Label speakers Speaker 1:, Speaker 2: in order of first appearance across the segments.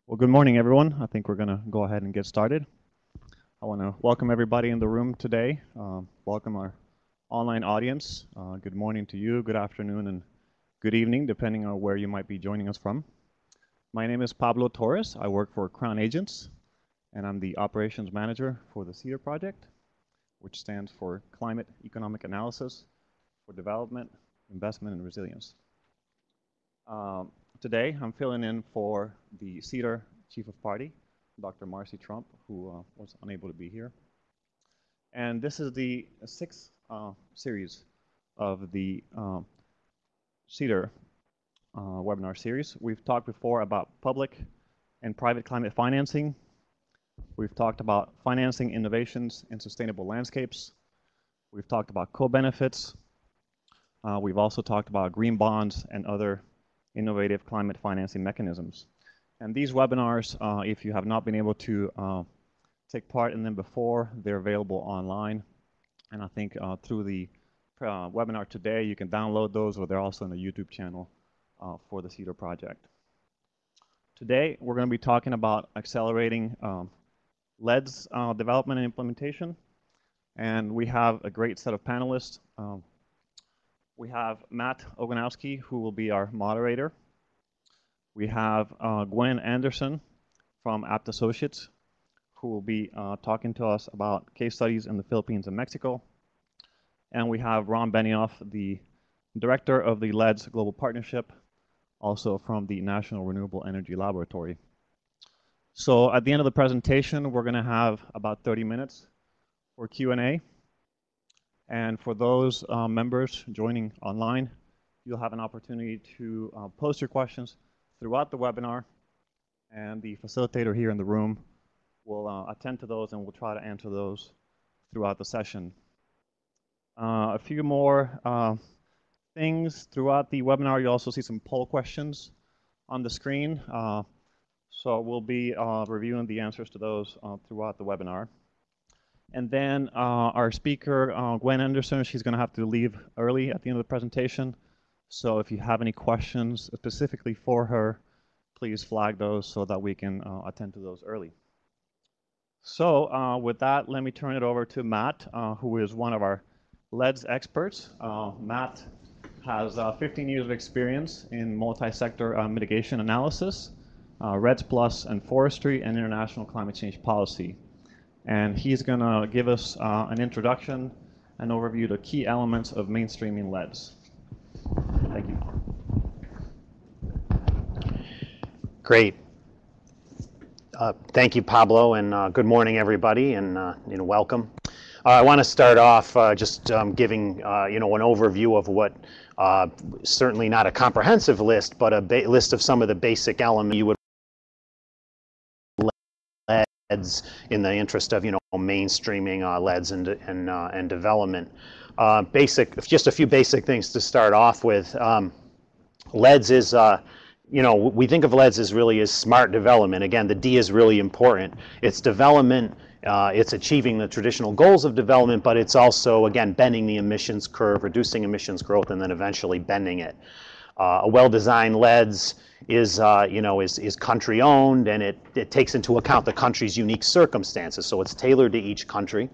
Speaker 1: Well, good morning, everyone. I think we're going to go ahead and get started. I want to welcome everybody in the room today. Welcome our online audience. Good morning to you, good afternoon, and good evening, depending on where you might be joining us from. My name is Pablo Torres. I work for Crown Agents, and I'm the operations manager for the CEADIR project, which stands for Climate Economic Analysis for Development, Investment, and Resilience. Today, I'm filling in for the CEADIR Chief of Party, Dr. Marcy Trump, who was unable to be here. And this is the sixth series of the CEADIR webinar series. We've talked before about public and private climate financing. We've talked about financing innovations in sustainable landscapes. We've talked about co-benefits. We've also talked about green bonds and other innovative climate financing mechanisms. And these webinars, if you have not been able to take part in them before, they're available online. And I think through the webinar today, you can download those, or they're also on the YouTube channel for the CEADIR project. Today, we're going to be talking about accelerating LEDS development and implementation. And we have a great set of panelists. We have Matt Ogonowski, who will be our moderator. We have Gwen Anderson from Apt Associates, who will be talking to us about case studies in the Philippines and Mexico. And we have Ron Benioff, the director of the LEDS Global Partnership, also from the National Renewable Energy Laboratory. So at the end of the presentation, we're going to have about 30 minutes for Q&A. And for those members joining online, you'll have an opportunity to post your questions throughout the webinar, and the facilitator here in the room will attend to those, and we'll try to answer those throughout the session. A few more things throughout the webinar. You also see some poll questions on the screen, so we'll be reviewing the answers to those throughout the webinar. And then our speaker, Gwen Anderson, she's going to have to leave early at the end of the presentation. So if you have any questions specifically for her, please flag those so that we can attend to those early. So with that, let me turn it over to Matt, who is one of our LEDS experts. Matt has 15 years of experience in multi-sector mitigation analysis, REDS Plus and forestry, and international climate change policy. And he's going to give us an introduction and overview the key elements of mainstreaming LEDS. Thank you.
Speaker 2: Great. Thank you, Pablo, and good morning, everybody, and welcome. I want to start off just giving an overview of what certainly not a comprehensive list, but a list of some of the basic elements you would LEDS in the interest of mainstreaming LEDS and development. Just a few basic things to start off with. LEDS is we think of LEDS as really as smart development. Again, the D is really important. It's development. It's achieving the traditional goals of development, but it's also, again, bending the emissions curve, reducing emissions growth, and then eventually bending it. A well-designed LEDS is country owned, and it takes into account the country's unique circumstances, so it's tailored to each country.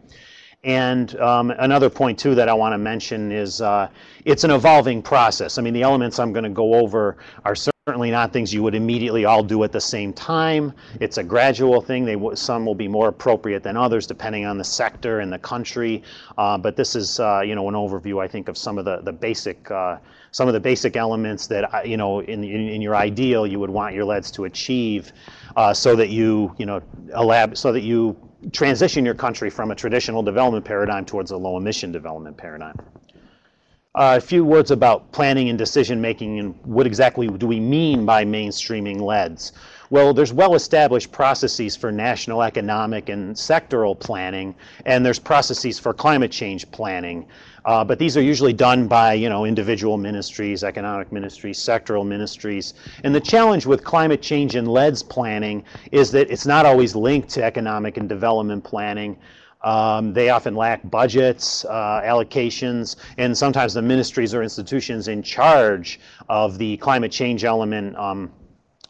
Speaker 2: And another point too that I want to mention is it's an evolving process. I mean, the elements I'm going to go over are certainly not things you would immediately all do at the same time. It's a gradual thing. Some will be more appropriate than others depending on the sector and the country. But this is an overview, I think, of some of the basic elements that in your ideal you would want your LEDs to achieve, so that you transition your country from a traditional development paradigm towards a low emission development paradigm. A few words about planning and decision making, and what exactly do we mean by mainstreaming LEDS? Well, there's well-established processes for national economic and sectoral planning, and there's processes for climate change planning. But these are usually done by individual ministries, economic ministries, sectoral ministries. And the challenge with climate change and LEDS planning is that it's not always linked to economic and development planning. They often lack budgets, allocations, and sometimes the ministries or institutions in charge of the climate change element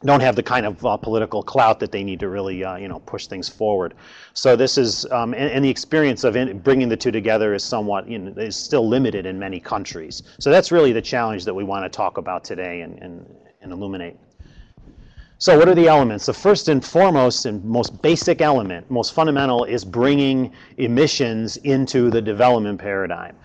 Speaker 2: don't have the kind of political clout that they need to really, you know, push things forward. So this is, and the experience of bringing the two together is somewhat, you know, is still limited in many countries. So that's really the challenge that we want to talk about today and illuminate. So what are the elements? The first and foremost and most basic element, most fundamental, is bringing emissions into the development paradigm.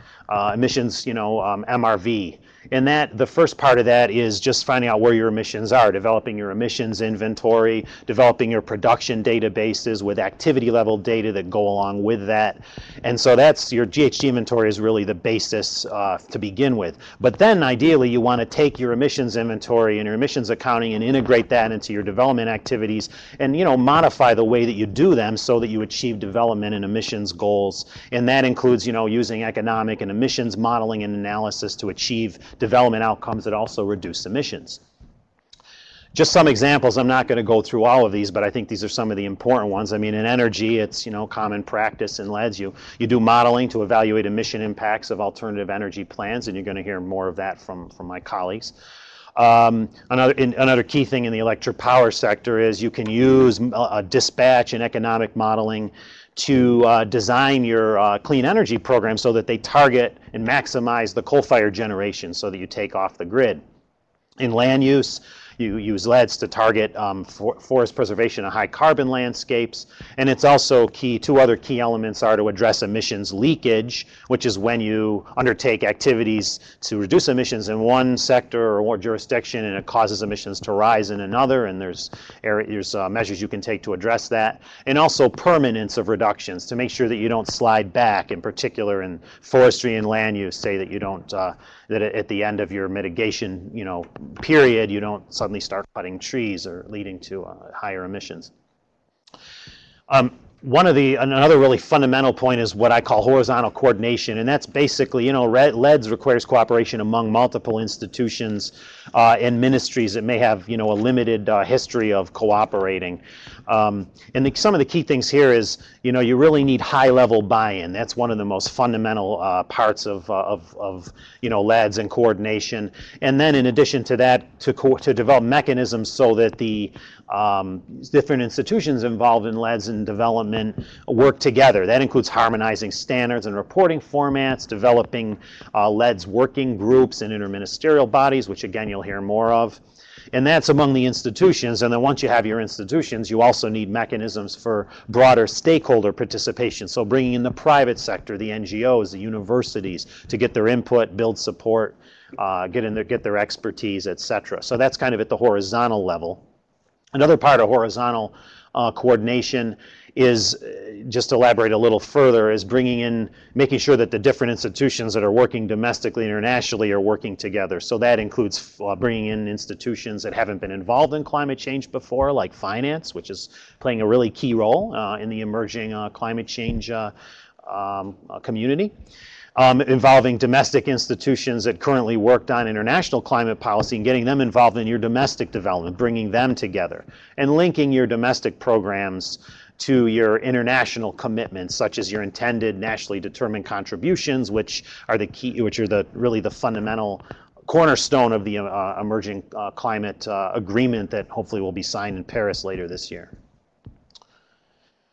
Speaker 2: Emissions, you know, MRV. And that, the first part of that is just finding out where your emissions are, developing your emissions inventory, developing your production databases with activity level data that go along with that. And so that's, your GHG inventory is really the basis to begin with. But then ideally you want to take your emissions inventory and your emissions accounting and integrate that into your development activities and, you know, modify the way that you do them so that you achieve development and emissions goals. And that includes, you know, using economic and emissions modeling and analysis to achieve development outcomes that also reduce emissions. Just some examples, I'm not going to go through all of these, but I think these are some of the important ones. I mean, in energy, it's, you know, common practice in LEDS. You do modeling to evaluate emission impacts of alternative energy plans, and you're going to hear more of that from my colleagues. Another key thing in the electric power sector is you can use dispatch and economic modeling to design your clean energy program so that they target and maximize the coal-fired generation so that you take off the grid. In land use, you use LEDs to target forest preservation of high carbon landscapes, and it's also key, two other key elements are to address emissions leakage, which is when you undertake activities to reduce emissions in one sector or jurisdiction and it causes emissions to rise in another, and there's measures you can take to address that, and also permanence of reductions to make sure that you don't slide back, in particular in forestry and land use, say that you don't that at the end of your mitigation, you know, period, you don't suddenly start cutting trees or leading to higher emissions. Another really fundamental point is what I call horizontal coordination, and that's basically, you know, LEDS requires cooperation among multiple institutions and ministries that may have, you know, a limited history of cooperating. And some of the key things here is, you know, you really need high-level buy-in. That's one of the most fundamental parts of you know, LEDS and coordination. And then in addition to that, to develop mechanisms so that the different institutions involved in LEDS and development work together. That includes harmonizing standards and reporting formats, developing LEDS working groups and interministerial bodies, which again you'll hear more of. And that's among the institutions, and then once you have your institutions, you also need mechanisms for broader stakeholder participation. So bringing in the private sector, the NGOs, the universities, to get their input, build support, get their expertise, etc. So that's kind of at the horizontal level. Another part of horizontal coordination is, just to elaborate a little further, is making sure that the different institutions that are working domestically and internationally are working together. So that includes bringing in institutions that haven't been involved in climate change before, like finance, which is playing a really key role in the emerging climate change community. Involving domestic institutions that currently worked on international climate policy and getting them involved in your domestic development, bringing them together, and linking your domestic programs to your international commitments, such as your intended nationally determined contributions, which are really the fundamental cornerstone of the emerging climate agreement that hopefully will be signed in Paris later this year.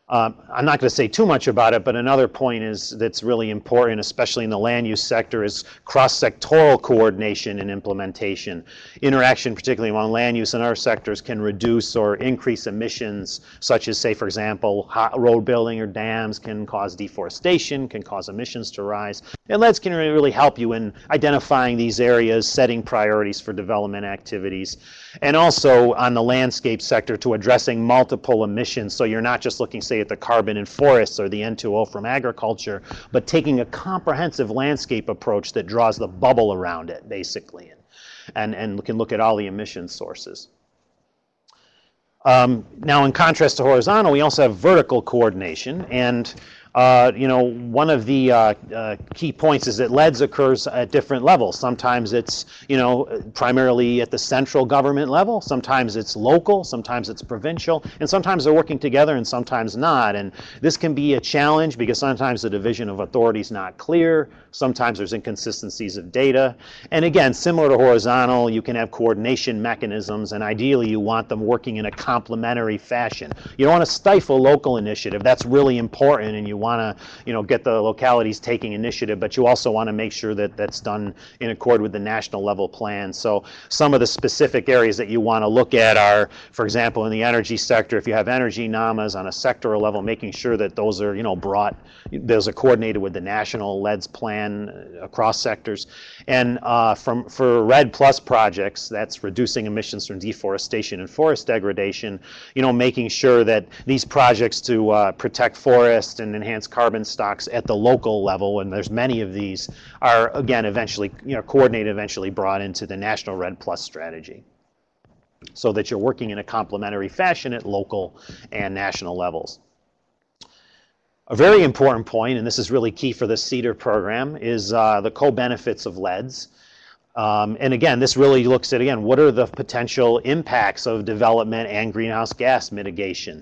Speaker 2: I'm not going to say too much about it, but another point that's really important, especially in the land use sector, is cross-sectoral coordination and implementation. Interaction, particularly among land use and other sectors, can reduce or increase emissions, such as, say, for example, road building or dams can cause deforestation, can cause emissions to rise. And LEDS can really help you in identifying these areas, setting priorities for development activities, and also on the landscape sector to addressing multiple emissions, so you're not just looking, say, at the carbon in forests or the N2O from agriculture, but taking a comprehensive landscape approach that draws the bubble around it, basically, and can look at all the emission sources. Now, in contrast to horizontal, we also have vertical coordination, and You know, one of the key points is that LEDS occurs at different levels. Sometimes it's, you know, primarily at the central government level. Sometimes it's local. Sometimes it's provincial. And sometimes they're working together and sometimes not. And this can be a challenge because sometimes the division of authority is not clear. Sometimes there's inconsistencies of data. And again, similar to horizontal, you can have coordination mechanisms, and ideally you want them working in a complementary fashion. You don't want to stifle local initiative. That's really important, and you want to, you know, get the localities taking initiative, but you also want to make sure that that's done in accord with the national level plan. So some of the specific areas that you want to look at are, for example, in the energy sector, if you have energy NAMAs on a sectoral level, making sure that those are, you know, those are coordinated with the national LEDS plan across sectors. And for RED Plus projects, that's reducing emissions from deforestation and forest degradation, you know, making sure that these projects to protect forests and enhance carbon stocks at the local level, and there's many of these, are again eventually, you know, coordinated, eventually brought into the national RED Plus strategy, so that you're working in a complementary fashion at local and national levels. A very important point, and this is really key for the CEADIR program, is the co-benefits of LEDS. And again, this really looks at, again, what are the potential impacts of development and greenhouse gas mitigation?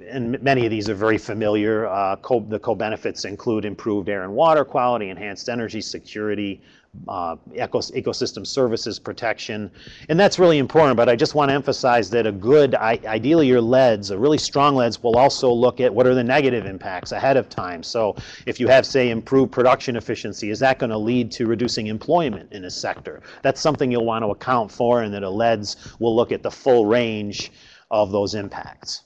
Speaker 2: And many of these are very familiar. The co-benefits include improved air and water quality, enhanced energy security, ecosystem services protection, and that's really important. But I just want to emphasize that a good, ideally your LEDS, a really strong LEDS, will also look at what are the negative impacts ahead of time. So if you have, say, improved production efficiency, is that going to lead to reducing employment in a sector? That's something you'll want to account for, and that a LEDS will look at the full range of those impacts.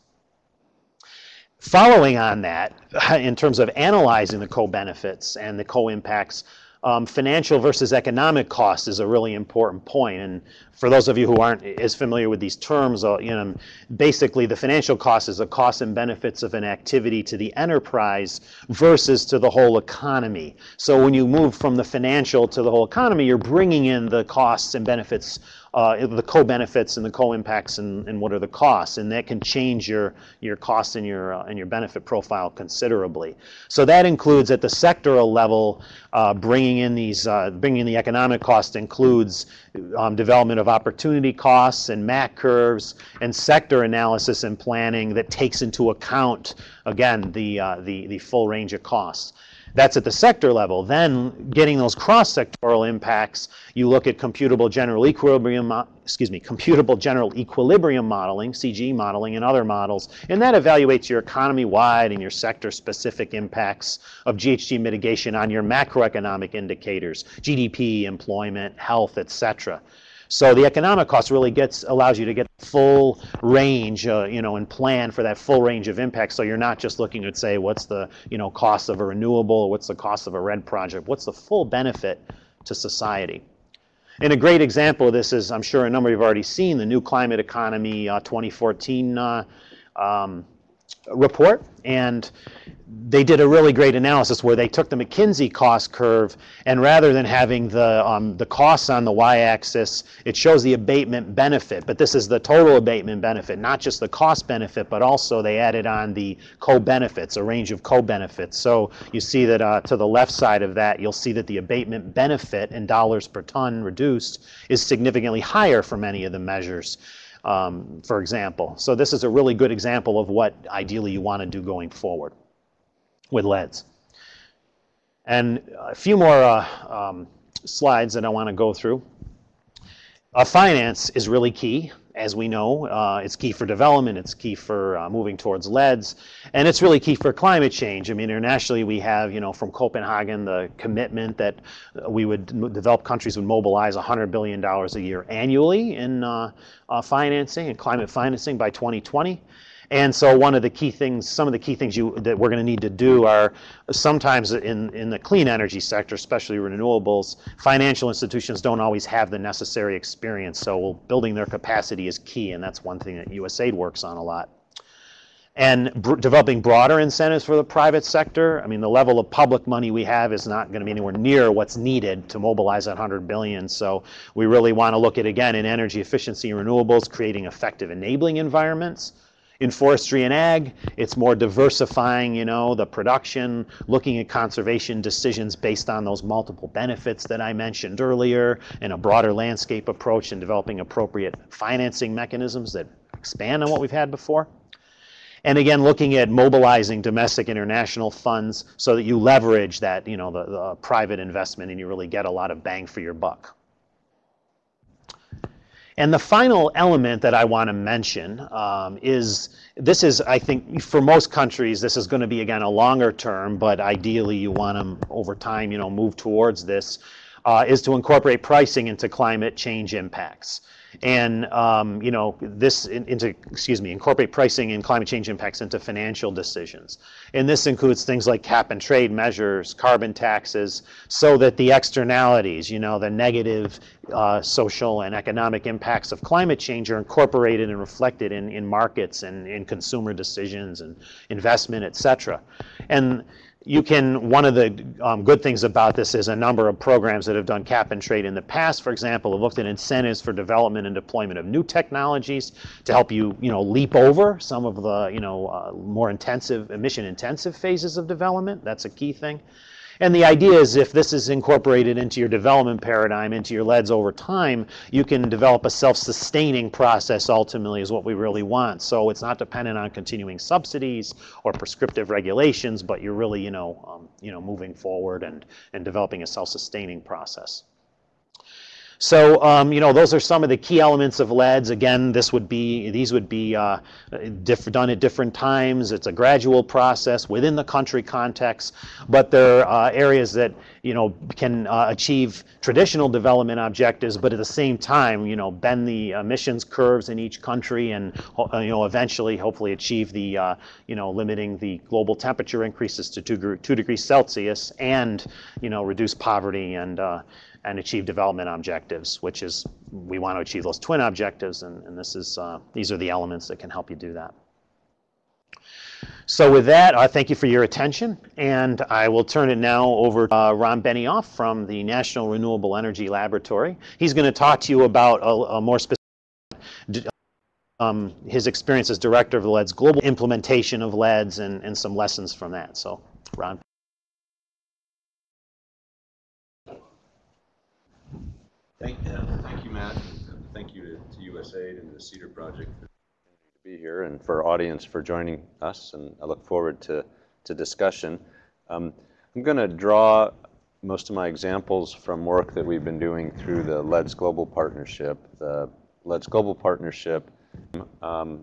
Speaker 2: Following on that, in terms of analyzing the co-benefits and the co-impacts, financial versus economic cost is a really important point. And for those of you who aren't as familiar with these terms, you know, basically the financial cost is the costs and benefits of an activity to the enterprise versus to the whole economy. So when you move from the financial to the whole economy, you're bringing in the costs and benefits, the co-benefits and the co-impacts, and what are the costs, and that can change your costs and your benefit profile considerably. So that includes at the sectoral level, bringing in the economic cost includes development of opportunity costs and MAC curves and sector analysis and planning that takes into account, again, the full range of costs. That's at the sector level. Then getting those cross-sectoral impacts, you look at computable general equilibrium modeling, CGE modeling, and other models, and that evaluates your economy-wide and your sector-specific impacts of GHG mitigation on your macroeconomic indicators, GDP, employment, health, etc. So the economic cost really allows you to get the full range, you know, and plan for that full range of impacts. So you're not just looking at, say, what's the, you know, cost of a renewable, or what's the cost of a RED project, what's the full benefit to society. And a great example of this is, I'm sure a number of you have already seen, the New Climate Economy 2014 report, and they did a really great analysis where they took the McKinsey cost curve, and rather than having the costs on the y-axis, it shows the abatement benefit. But this is the total abatement benefit, not just the cost benefit, but also they added on the co-benefits, a range of co-benefits. So you see that to the left side of that, you'll see that the abatement benefit in dollars per ton reduced is significantly higher for many of the measures, for example. So this is a really good example of what ideally you want to do going forward with LEDS. And a few more slides that I want to go through. Finance is really key, as we know. It's key for development, it's key for moving towards LEDS, and it's really key for climate change. I mean, internationally we have, you know, from Copenhagen, the commitment that developed countries would mobilize $100 billion a year annually in financing and climate financing by 2020. And so one of the key things, some of the key things that we're going to need to do are sometimes in the clean energy sector, especially renewables, financial institutions don't always have the necessary experience. So building their capacity is key, and that's one thing that USAID works on a lot. And developing broader incentives for the private sector. I mean, the level of public money we have is not going to be anywhere near what's needed to mobilize that $100 billion. So we really want to look at, again, in energy efficiency and renewables, creating effective enabling environments. In forestry and ag, it's more diversifying, you know, the production, looking at conservation decisions based on those multiple benefits that I mentioned earlier, and a broader landscape approach and developing appropriate financing mechanisms that expand on what we've had before. And again, looking at mobilizing domestic international funds so that you leverage that, you know, the private investment and you really get a lot of bang for your buck. And the final element that I want to mention is, this is, I think, for most countries, this is going to be, again, a longer term, but ideally you want to, over time, you know, move towards this, is to incorporate pricing into climate change impacts. And, you know, incorporate pricing and climate change impacts into financial decisions. And this includes things like cap and trade measures, carbon taxes, so that the externalities, you know, the negative social and economic impacts of climate change are incorporated and reflected in markets and in consumer decisions and investment, et cetera. And you can, one of the good things about this is a number of programs that have done cap and trade in the past, for example, have looked at incentives for development and deployment of new technologies to help you, you know, leap over some of the, you know, more intensive, emission-intensive phases of development. That's a key thing. And the idea is if this is incorporated into your development paradigm, into your LEDs over time, you can develop a self-sustaining process ultimately is what we really want. So it's not dependent on continuing subsidies or prescriptive regulations, but you're really, you know, moving forward and developing a self-sustaining process. So, you know, those are some of the key elements of LEDs. Again, these would be done at different times. It's a gradual process within the country context, but there are areas that, you know, can achieve traditional development objectives, but at the same time, you know, bend the emissions curves in each country and, you know, eventually, hopefully achieve the, you know, limiting the global temperature increases to 2 degrees Celsius and, you know, reduce poverty and achieve development objectives, which is, we want to achieve those twin objectives, and this is, these are the elements that can help you do that. So with that, thank you for your attention, and I will turn it now over to Ron Benioff from the National Renewable Energy Laboratory. He's going to talk to you about a more specific, his experience as director of the LEDS global implementation of LEDs and some lessons from that. So, Ron.
Speaker 3: Thank you, Matt. Thank you to USAID and the CEADIR project for to be here, and for our audience for joining us. And I look forward to discussion. I'm going to draw most of my examples from work that we've been doing through the LEDS Global Partnership. The LEDS Global Partnership,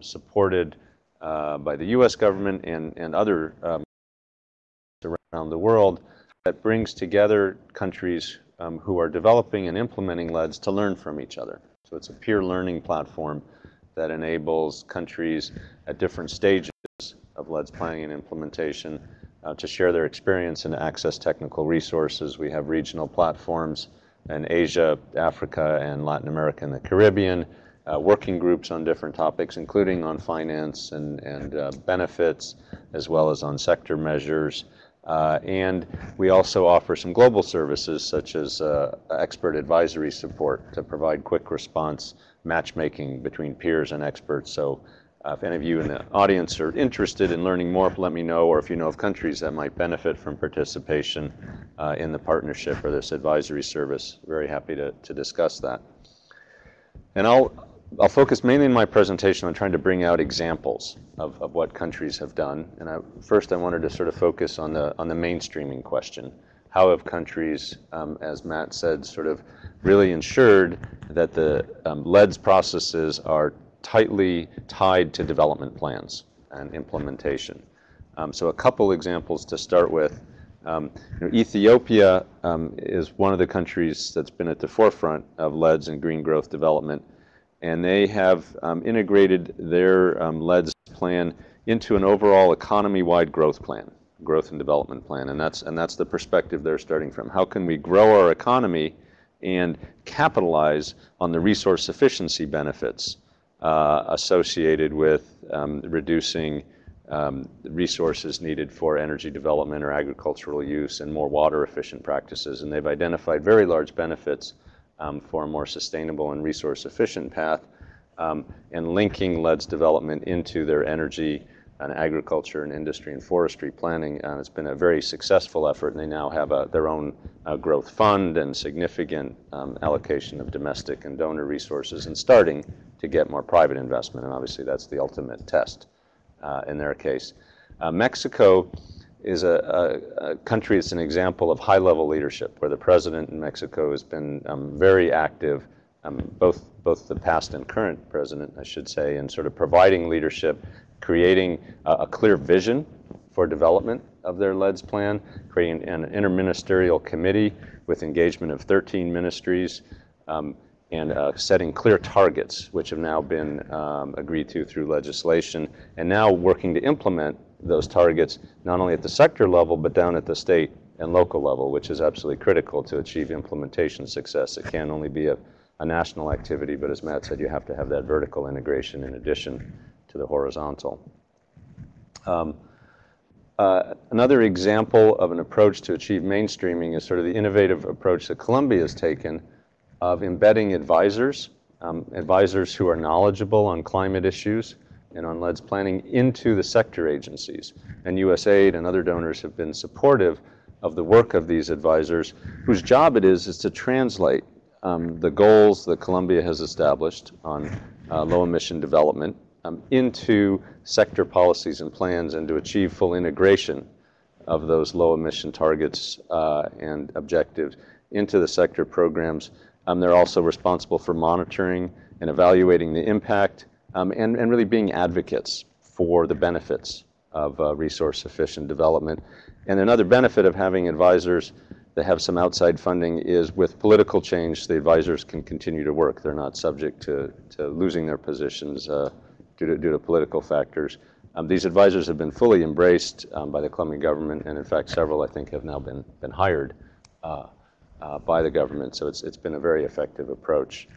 Speaker 3: supported by the U.S. government and other around the world, that brings together countries who are developing and implementing LEDs to learn from each other. So it's a peer learning platform that enables countries at different stages of LEDs planning and implementation to share their experience and access technical resources. We have regional platforms in Asia, Africa, and Latin America and the Caribbean, working groups on different topics, including on finance and benefits, as well as on sector measures. And we also offer some global services such as expert advisory support to provide quick response matchmaking between peers and experts. So if any of you in the audience are interested in learning more, let me know, or if you know of countries that might benefit from participation in the partnership or this advisory service, very happy to discuss that. And I'll focus mainly in my presentation on trying to bring out examples of what countries have done. And first I wanted to sort of focus on the mainstreaming question. How have countries, as Matt said, sort of really ensured that the LEDS processes are tightly tied to development plans and implementation? So a couple examples to start with. Ethiopia is one of the countries that's been at the forefront of LEDS and green growth development. And they have integrated their LEDS plan into an overall economy-wide growth plan, growth and development plan, and that's the perspective they're starting from. How can we grow our economy and capitalize on the resource efficiency benefits associated with reducing resources needed for energy development or agricultural use and more water-efficient practices? And they've identified very large benefits for a more sustainable and resource-efficient path and linking LEDS development into their energy and agriculture and industry and forestry planning. It's been a very successful effort, and they now have their own growth fund and significant allocation of domestic and donor resources, and starting to get more private investment, and obviously that's the ultimate test in their case. Mexico is a country that's an example of high-level leadership, where the president in Mexico has been very active, both the past and current president, I should say, in sort of providing leadership, creating a clear vision for development of their LEDS plan, creating an interministerial committee with engagement of 13 ministries, and setting clear targets, which have now been agreed to through legislation, and now working to implement those targets not only at the sector level, but down at the state and local level, which is absolutely critical to achieve implementation success. It can't only be a national activity, but as Matt said, you have to have that vertical integration in addition to the horizontal. Another example of an approach to achieve mainstreaming is sort of the innovative approach that Colombia has taken of embedding advisors, advisors who are knowledgeable on climate issues and on LEDS planning into the sector agencies. And USAID and other donors have been supportive of the work of these advisors, whose job it is to translate the goals that Colombia has established on low emission development into sector policies and plans, and to achieve full integration of those low emission targets and objectives into the sector programs. They're also responsible for monitoring and evaluating the impact, and really being advocates for the benefits of resource efficient development. And another benefit of having advisors that have some outside funding is, with political change, the advisors can continue to work. They're not subject to losing their positions due to political factors. These advisors have been fully embraced by the Colombian government, and in fact several, I think, have now been hired by the government, so it's been a very effective approach.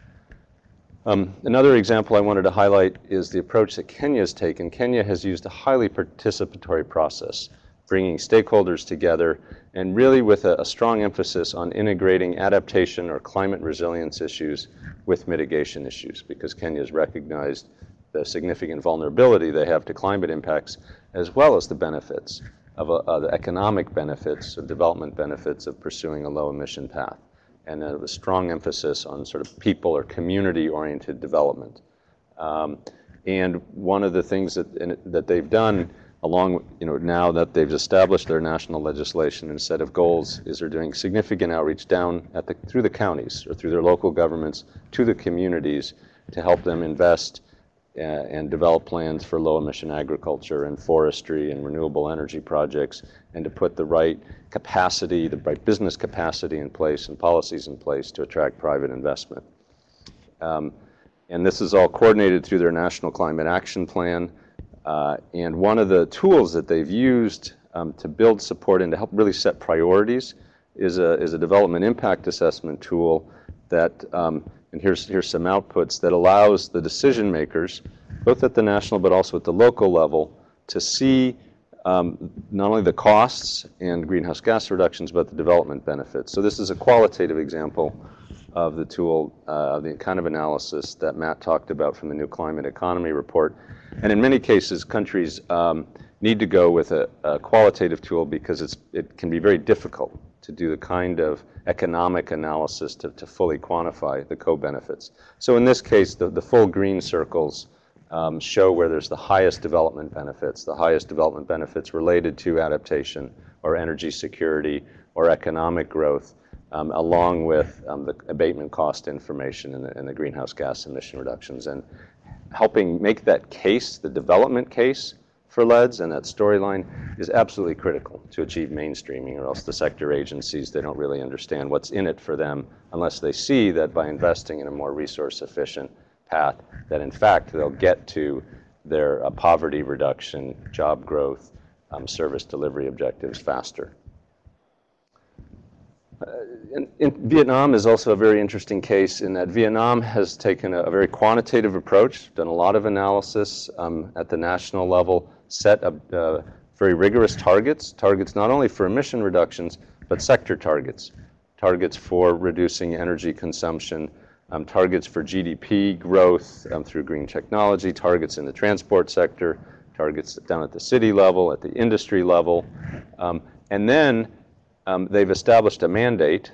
Speaker 3: Another example I wanted to highlight is the approach that Kenya has taken. Kenya has used a highly participatory process, bringing stakeholders together, and really with a strong emphasis on integrating adaptation or climate resilience issues with mitigation issues, because Kenya has recognized the significant vulnerability they have to climate impacts, as well as the benefits of the economic benefits, the development benefits of pursuing a low emission path. And a strong emphasis on sort of people or community-oriented development. And one of the things that they've done, along, now that they've established their national legislation and set of goals, is they're doing significant outreach down through the counties or through their local governments to the communities to help them invest and develop plans for low emission agriculture and forestry and renewable energy projects, and to put the right capacity, the right business capacity in place and policies in place to attract private investment. And this is all coordinated through their National Climate Action Plan. And one of the tools that they've used to build support and to help really set priorities is a development impact assessment tool that, and here's some outputs, that allows the decision makers, both at the national but also at the local level, to see not only the costs and greenhouse gas reductions, but the development benefits. So this is a qualitative example of the tool, the kind of analysis that Matt talked about from the New Climate Economy report. And in many cases, countries need to go with a qualitative tool because it can be very difficult to do the kind of economic analysis to fully quantify the co-benefits. So in this case, the full green circles show where there's the highest development benefits related to adaptation or energy security or economic growth, along with the abatement cost information and the greenhouse gas emission reductions. And helping make that case, the development case for LEDS and that storyline, is absolutely critical to achieve mainstreaming, or else the sector agencies, they don't really understand what's in it for them unless they see that by investing in a more resource efficient path, that in fact they'll get to their poverty reduction, job growth, service delivery objectives faster. In Vietnam is also a very interesting case in that Vietnam has taken a very quantitative approach, done a lot of analysis at the national level, set very rigorous targets not only for emission reductions, but sector targets for reducing energy consumption, targets for GDP growth through green technology, targets in the transport sector, targets down at the city level, at the industry level. And then they've established a mandate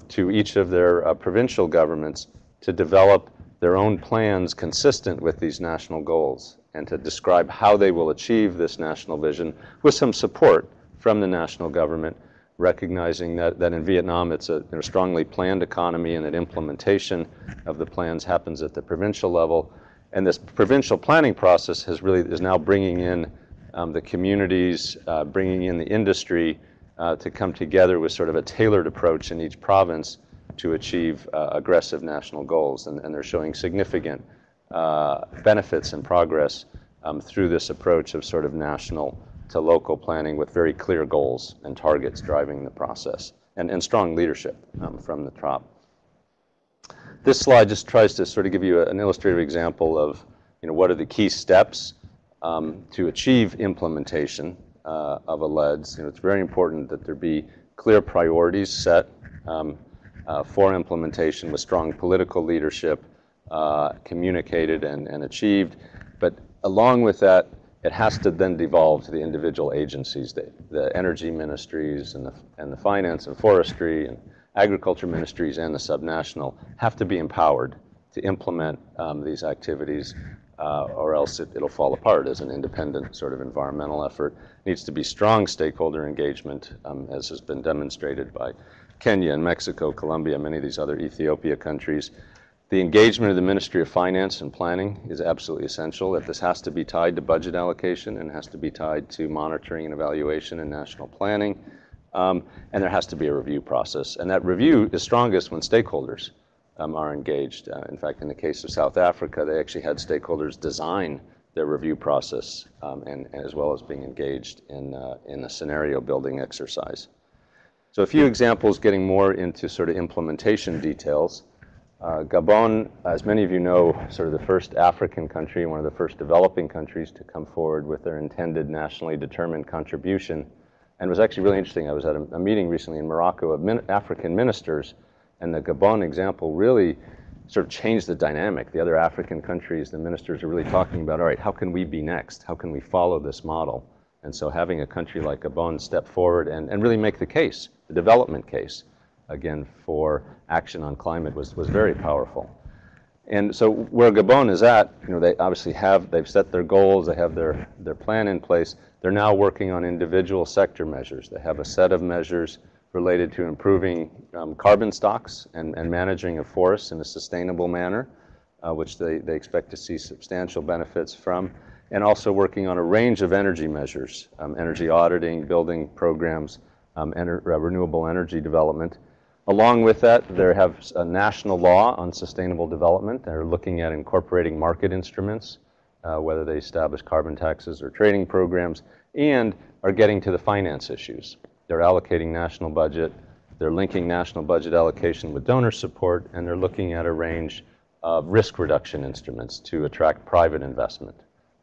Speaker 3: to each of their provincial governments to develop their own plans consistent with these national goals and to describe how they will achieve this national vision with some support from the national government, recognizing that in Vietnam it's a strongly planned economy and that implementation of the plans happens at the provincial level. And this provincial planning process is now bringing in the communities, bringing in the industry to come together with sort of a tailored approach in each province to achieve aggressive national goals. And they're showing significant benefits and progress through this approach of sort of national to local planning with very clear goals and targets driving the process and strong leadership from the top. This slide just tries to sort of give you an illustrative example of what are the key steps to achieve implementation of a LEDS. It's very important that there be clear priorities set for implementation with strong political leadership, communicated and achieved. But along with that, it has to then devolve to the individual agencies, the energy ministries and the finance and forestry and agriculture ministries and the subnational have to be empowered to implement these activities or else it'll fall apart as an independent sort of environmental effort. It needs to be strong stakeholder engagement as has been demonstrated by Kenya and Mexico, Colombia, many of these other Ethiopia countries. The engagement of the Ministry of Finance and Planning is absolutely essential. That this has to be tied to budget allocation and has to be tied to monitoring and evaluation and national planning. And there has to be a review process. And that review is strongest when stakeholders are engaged. In fact, in the case of South Africa, they actually had stakeholders design their review process and as well as being engaged in a scenario building exercise. So a few examples getting more into sort of implementation details. Gabon, as many of you know, sort of the first African country, one of the first developing countries to come forward with their intended nationally determined contribution. And it was actually really interesting. I was at a meeting recently in Morocco of African ministers, and the Gabon example really sort of changed the dynamic. The other African countries, the ministers are really talking about, all right, how can we be next? How can we follow this model? And so having a country like Gabon step forward and really make the case, the development case, again, for action on climate was very powerful. And so where Gabon is at, they obviously they've set their goals, they have their plan in place. They're now working on individual sector measures. They have a set of measures related to improving carbon stocks and managing of forests in a sustainable manner, which they expect to see substantial benefits from, and also working on a range of energy measures, energy auditing, building programs, renewable energy development. Along with that, they have a national law on sustainable development. They're looking at incorporating market instruments, whether they establish carbon taxes or trading programs, and are getting to the finance issues. They're allocating national budget, they're linking national budget allocation with donor support, and they're looking at a range of risk reduction instruments to attract private investment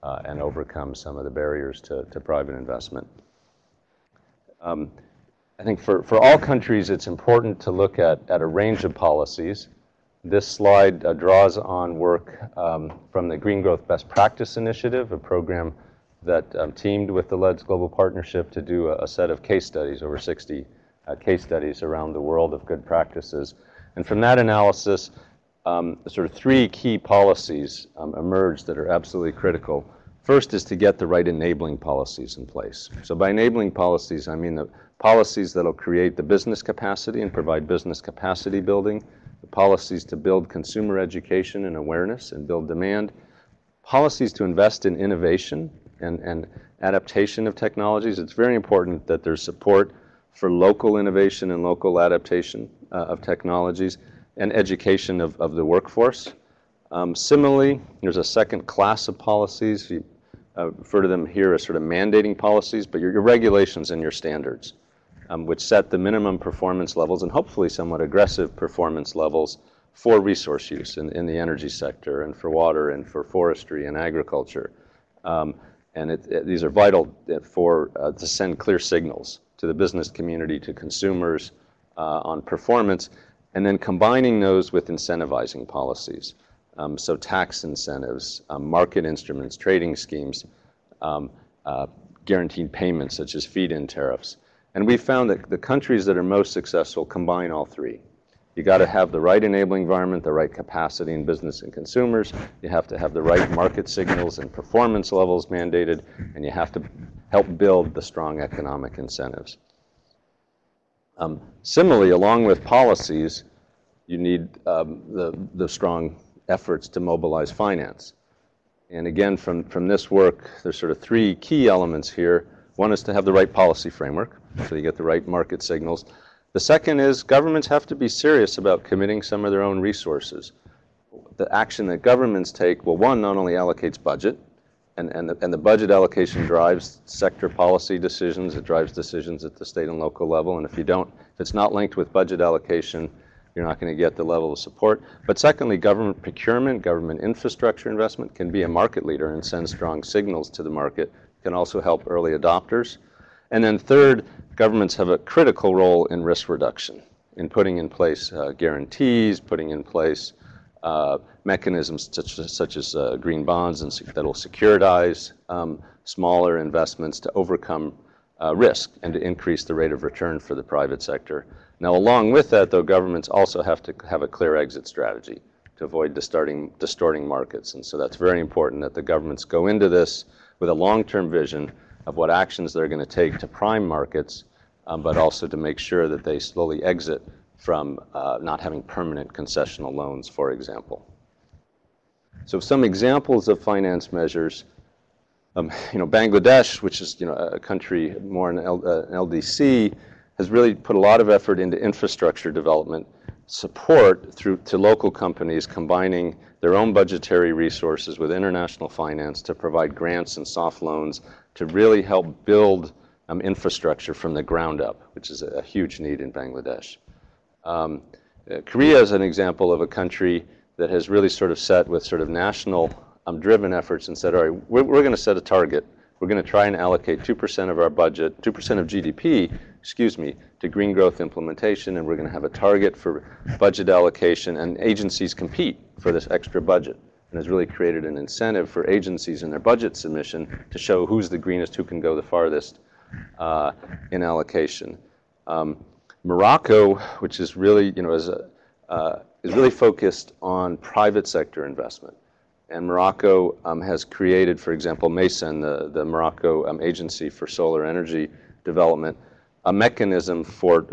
Speaker 3: and overcome some of the barriers to private investment. I think for all countries, it's important to look at a range of policies. This slide draws on work from the Green Growth Best Practice Initiative, a program that teamed with the LEDS Global Partnership to do a set of case studies, over 60 case studies around the world of good practices. And from that analysis, sort of three key policies emerged that are absolutely critical. First is to get the right enabling policies in place. So by enabling policies, I mean the policies that will create the business capacity and provide business capacity building, the policies to build consumer education and awareness and build demand, policies to invest in innovation and adaptation of technologies. It's very important that there's support for local innovation and local adaptation of technologies and education of the workforce. Similarly, there's a second class of policies. You refer to them here as sort of mandating policies, but your regulations and your standards, which set the minimum performance levels and hopefully somewhat aggressive performance levels for resource use in the energy sector and for water and for forestry and agriculture. These are vital to send clear signals to the business community, to consumers on performance, and then combining those with incentivizing policies. So tax incentives, market instruments, trading schemes, guaranteed payments such as feed-in tariffs. And we found that the countries that are most successful combine all three. You got to have the right enabling environment, the right capacity in business and consumers. You have to have the right market signals and performance levels mandated, and you have to help build the strong economic incentives. Similarly, along with policies, you need the strong efforts to mobilize finance. And again, from this work, there's sort of three key elements here. One is to have the right policy framework, so you get the right market signals. The second is governments have to be serious about committing some of their own resources. The action that governments take, well, one, not only allocates budget, and the budget allocation drives sector policy decisions, it drives decisions at the state and local level, and if it's not linked with budget allocation, you're not going to get the level of support. But secondly, government procurement, government infrastructure investment can be a market leader and send strong signals to the market, can also help early adopters. And then third, governments have a critical role in risk reduction, in putting in place guarantees, putting in place mechanisms such as green bonds that will securitize smaller investments to overcome risk and to increase the rate of return for the private sector. Now, along with that, though, governments also have to have a clear exit strategy to avoid distorting markets. And so that's very important that the governments go into this with a long-term vision of what actions they're going to take to prime markets, but also to make sure that they slowly exit from not having permanent concessional loans, for example. So some examples of finance measures, Bangladesh, which is a country more in LDC, has really put a lot of effort into infrastructure development support to local companies combining their own budgetary resources with international finance to provide grants and soft loans to really help build infrastructure from the ground up, which is a huge need in Bangladesh. Korea is an example of a country that has really sort of set with sort of national driven efforts and said, all right, we're going to set a target. We're going to try and allocate 2% of our budget, 2% of GDP, to green growth implementation, and we're going to have a target for budget allocation, and agencies compete for this extra budget. And has really created an incentive for agencies in their budget submission to show who's the greenest, who can go the farthest in allocation. Morocco, which is really, is really focused on private sector investment. And Morocco has created, for example, MESEN, the Morocco Agency for Solar Energy Development, a mechanism for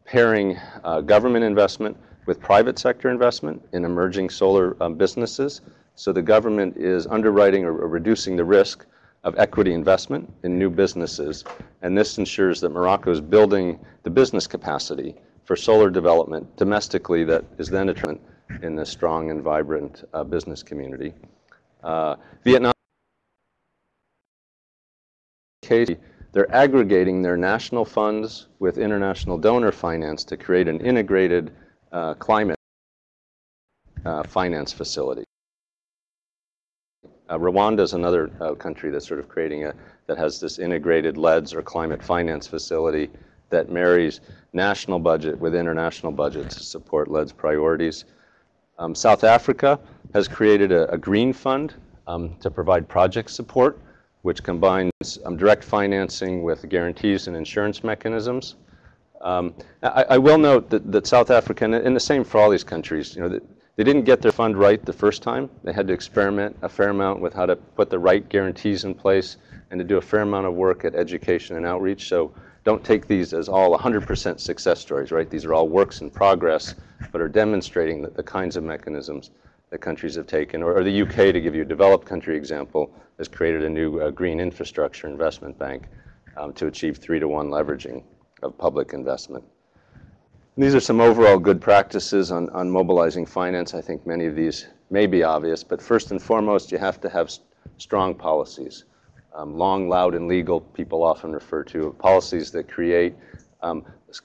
Speaker 3: pairing government investment with private sector investment in emerging solar businesses. So the government is underwriting or reducing the risk of equity investment in new businesses. And this ensures that Morocco is building the business capacity for solar development domestically that is then a trend in the strong and vibrant business community. Vietnam, they're aggregating their national funds with international donor finance to create an integrated climate finance facility. Rwanda is another country that's sort of creating that has this integrated LEDS or climate finance facility that marries national budget with international budget to support LEDS priorities. South Africa has created a green fund to provide project support, which combines direct financing with guarantees and insurance mechanisms. I will note that South Africa, and the same for all these countries, they didn't get their fund right the first time. They had to experiment a fair amount with how to put the right guarantees in place and to do a fair amount of work at education and outreach. So don't take these as all 100% success stories, right? These are all works in progress, but are demonstrating that the kinds of mechanisms that countries have taken. Or the UK, to give you a developed country example, has created a new green infrastructure investment bank to achieve 3-to-1 leveraging of public investment. And these are some overall good practices on mobilizing finance. I think many of these may be obvious, but first and foremost, you have to have strong policies. Long, loud, and legal, people often refer to policies that create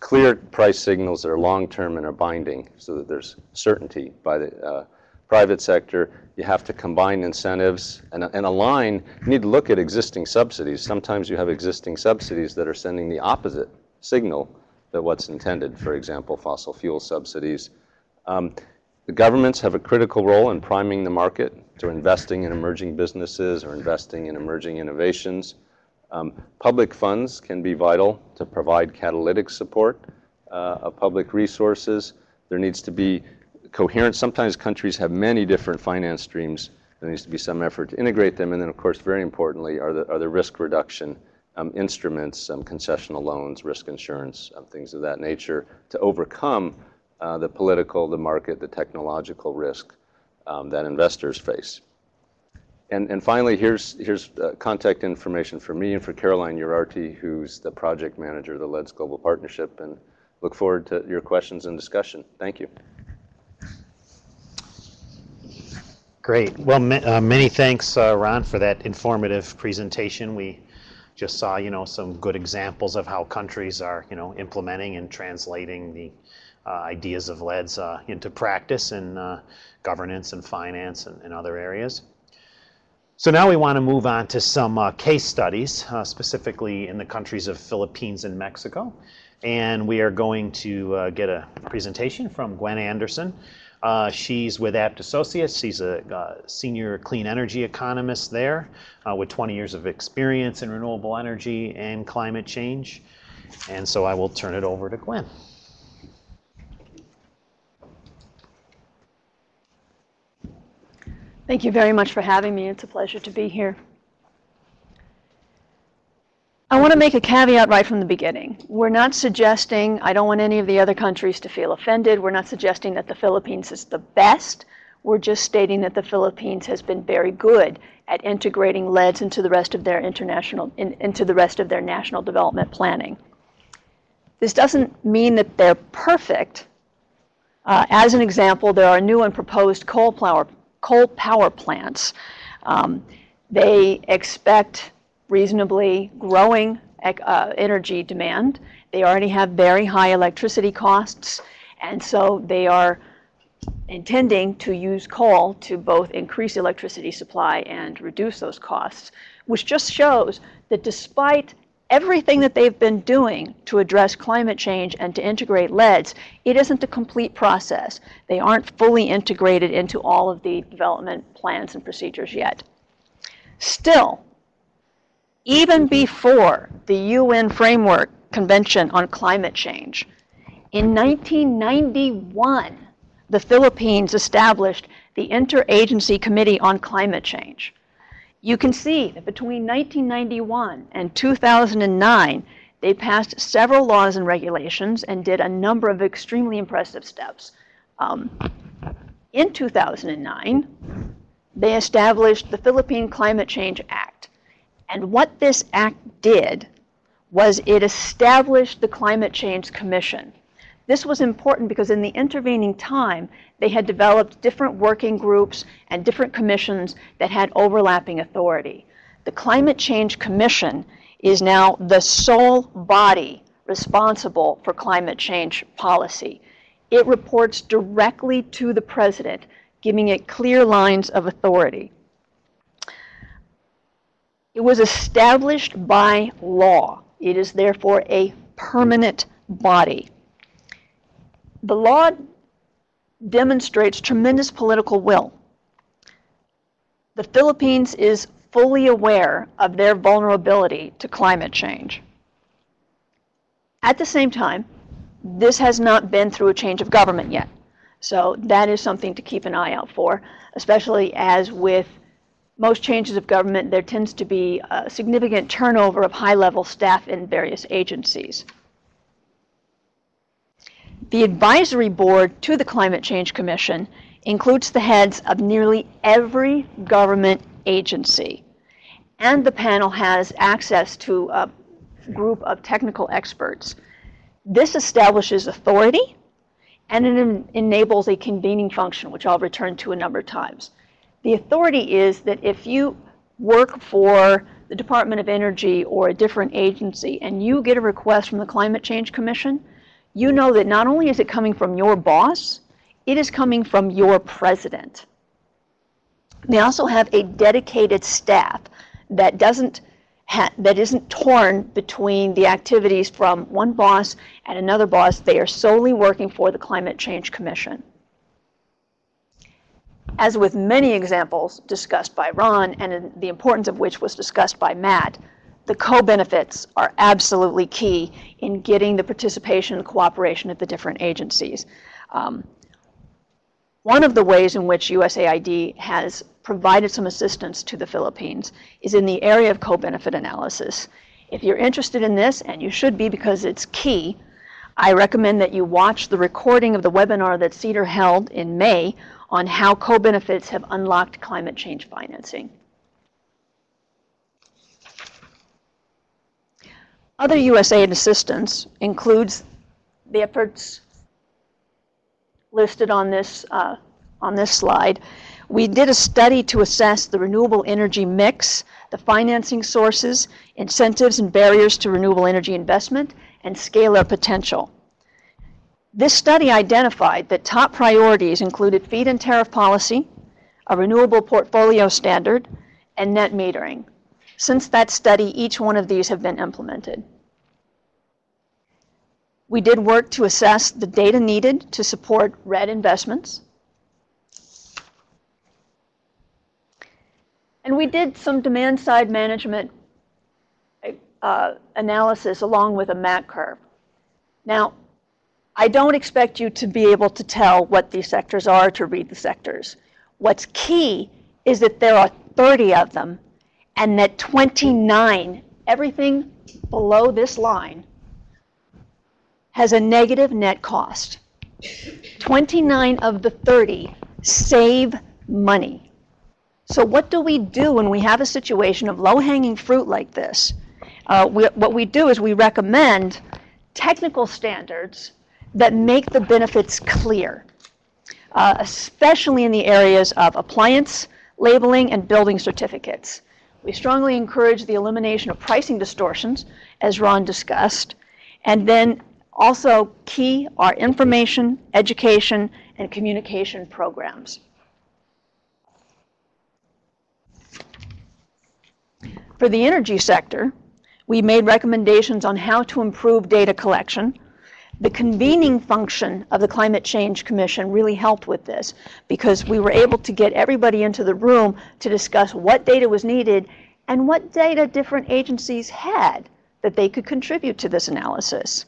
Speaker 3: clear price signals that are long-term and are binding so that there's certainty by the private sector. You have to combine incentives and align. You need to look at existing subsidies. Sometimes you have existing subsidies that are sending the opposite signal what's intended, for example, fossil fuel subsidies. The governments have a critical role in priming the market to investing in emerging businesses or investing in emerging innovations. Public funds can be vital to provide catalytic support of public resources. There needs to be coherent. Sometimes countries have many different finance streams. There needs to be some effort to integrate them. And then, of course, very importantly, are the risk reduction instruments, concessional loans, risk insurance, things of that nature, to overcome the political, the market, the technological risk that investors face. And finally, here's contact information for me and for Caroline Urarty, who's the project manager of the LEDS Global Partnership, and look forward to your questions and discussion. Thank you.
Speaker 2: Great. Well, many thanks, Ron, for that informative presentation. We just saw, some good examples of how countries are, implementing and translating the ideas of LEDS into practice in governance and finance and other areas. So now we want to move on to some case studies, specifically in the countries of Philippines and Mexico. And we are going to get a presentation from Gwen Anderson. She's with Apt Associates. She's a senior clean energy economist there with 20 years of experience in renewable energy and climate change. And so I will turn it over to Gwen.
Speaker 4: Thank you very much for having me. It's a pleasure to be here. I want to make a caveat right from the beginning. We're not suggesting, I don't want any of the other countries to feel offended. We're not suggesting that the Philippines is the best. We're just stating that the Philippines has been very good at integrating LEDS into the rest of their national development planning. This doesn't mean that they're perfect. As an example, there are new and proposed coal power plants. They expect reasonably growing energy demand. They already have very high electricity costs, and so they are intending to use coal to both increase electricity supply and reduce those costs, which just shows that despite everything that they've been doing to address climate change and to integrate LEDS, it isn't a complete process. They aren't fully integrated into all of the development plans and procedures yet. Still, even before the UN Framework Convention on Climate Change, in 1991, the Philippines established the Interagency Committee on Climate Change. You can see that between 1991 and 2009, they passed several laws and regulations and did a number of extremely impressive steps. In 2009, they established the Philippine Climate Change Act. And what this act did was it established the Climate Change Commission. This was important because in the intervening time, they had developed different working groups and different commissions that had overlapping authority. The Climate Change Commission is now the sole body responsible for climate change policy. It reports directly to the president, giving it clear lines of authority. It was established by law. It is therefore a permanent body. The law demonstrates tremendous political will. The Philippines is fully aware of their vulnerability to climate change. At the same time, this has not been through a change of government yet. So that is something to keep an eye out for, especially as with most changes of government, there tends to be a significant turnover of high-level staff in various agencies. The advisory board to the Climate Change Commission includes the heads of nearly every government agency, and the panel has access to a group of technical experts. This establishes authority, and it enables a convening function, which I'll return to a number of times. The authority is that if you work for the Department of Energy or a different agency and you get a request from the Climate Change Commission, you know that not only is it coming from your boss, it is coming from your president. They also have a dedicated staff that doesn't that isn't torn between the activities from one boss and another boss. They are solely working for the Climate Change Commission. As with many examples discussed by Ron, and the importance of which was discussed by Matt, the co-benefits are absolutely key in getting the participation and cooperation of the different agencies. One of the ways in which USAID has provided some assistance to the Philippines is in the area of co-benefit analysis. If you're interested in this, and you should be because it's key, I recommend that you watch the recording of the webinar that CEADIR held in May on how co-benefits have unlocked climate change financing. Other USAID assistance includes the efforts listed on this slide. We did a study to assess the renewable energy mix, the financing sources, incentives and barriers to renewable energy investment, and scalar potential. This study identified that top priorities included feed and tariff policy, a renewable portfolio standard, and net metering. Since that study, each one of these have been implemented. We did work to assess the data needed to support RED investments. And we did some demand-side management analysis along with a MAC curve. Now, I don't expect you to be able to tell what these sectors are, to read the sectors. What's key is that there are 30 of them, and that 29, everything below this line, has a negative net cost. 29 of the 30 save money. So what do we do when we have a situation of low-hanging fruit like this? What we do is we recommend technical standards that make the benefits clear, especially in the areas of appliance, labeling, and building certificates. We strongly encourage the elimination of pricing distortions, as Ron discussed, and then also key are information, education, and communication programs. For the energy sector, we made recommendations on how to improve data collection. The convening function of the Climate Change Commission really helped with this because we were able to get everybody into the room to discuss what data was needed and what data different agencies had that they could contribute to this analysis.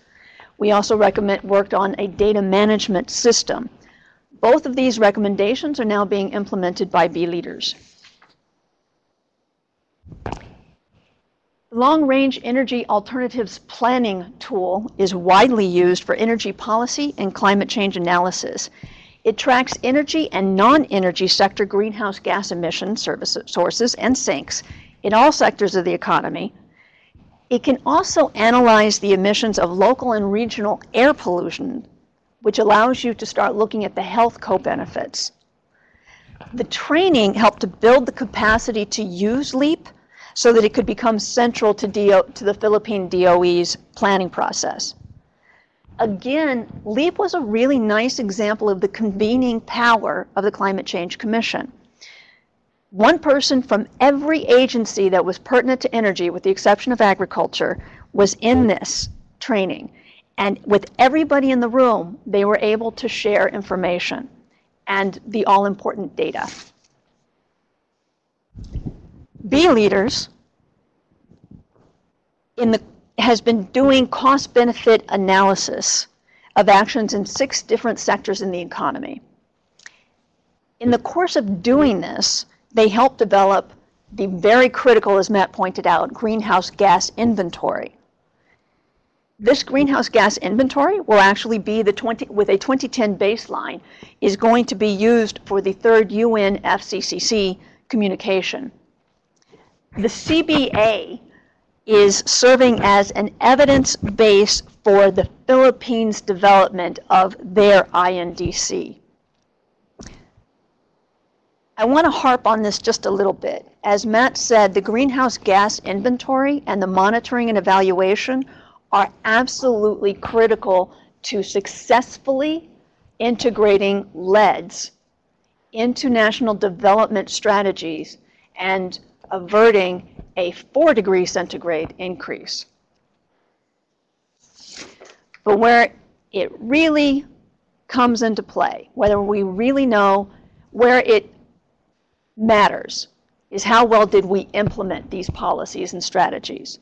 Speaker 4: We also worked on a data management system. Both of these recommendations are now being implemented by B leaders. The Long-Range Energy Alternatives Planning tool is widely used for energy policy and climate change analysis. It tracks energy and non-energy sector greenhouse gas emission sources and sinks in all sectors of the economy. It can also analyze the emissions of local and regional air pollution, which allows you to start looking at the health co-benefits. The training helped to build the capacity to use LEAP so that it could become central to the Philippine DOE's planning process. Again, LEAP was a really nice example of the convening power of the Climate Change Commission. One person from every agency that was pertinent to energy, with the exception of agriculture, was in this training. And with everybody in the room, they were able to share information and the all-important data. B leaders has been doing cost-benefit analysis of actions in 6 different sectors in the economy. In the course of doing this, they helped develop the very critical, as Matt pointed out, greenhouse gas inventory. This greenhouse gas inventory will actually be with a 2010 baseline, is going to be used for the 3rd UN FCCC communication. The CBA is serving as an evidence base for the Philippines' development of their INDC. I want to harp on this just a little bit. As Matt said, the greenhouse gas inventory and the monitoring and evaluation are absolutely critical to successfully integrating LEDS into national development strategies and averting a 4-degree centigrade increase. But where it really comes into play, whether we really know where it matters, is how well did we implement these policies and strategies.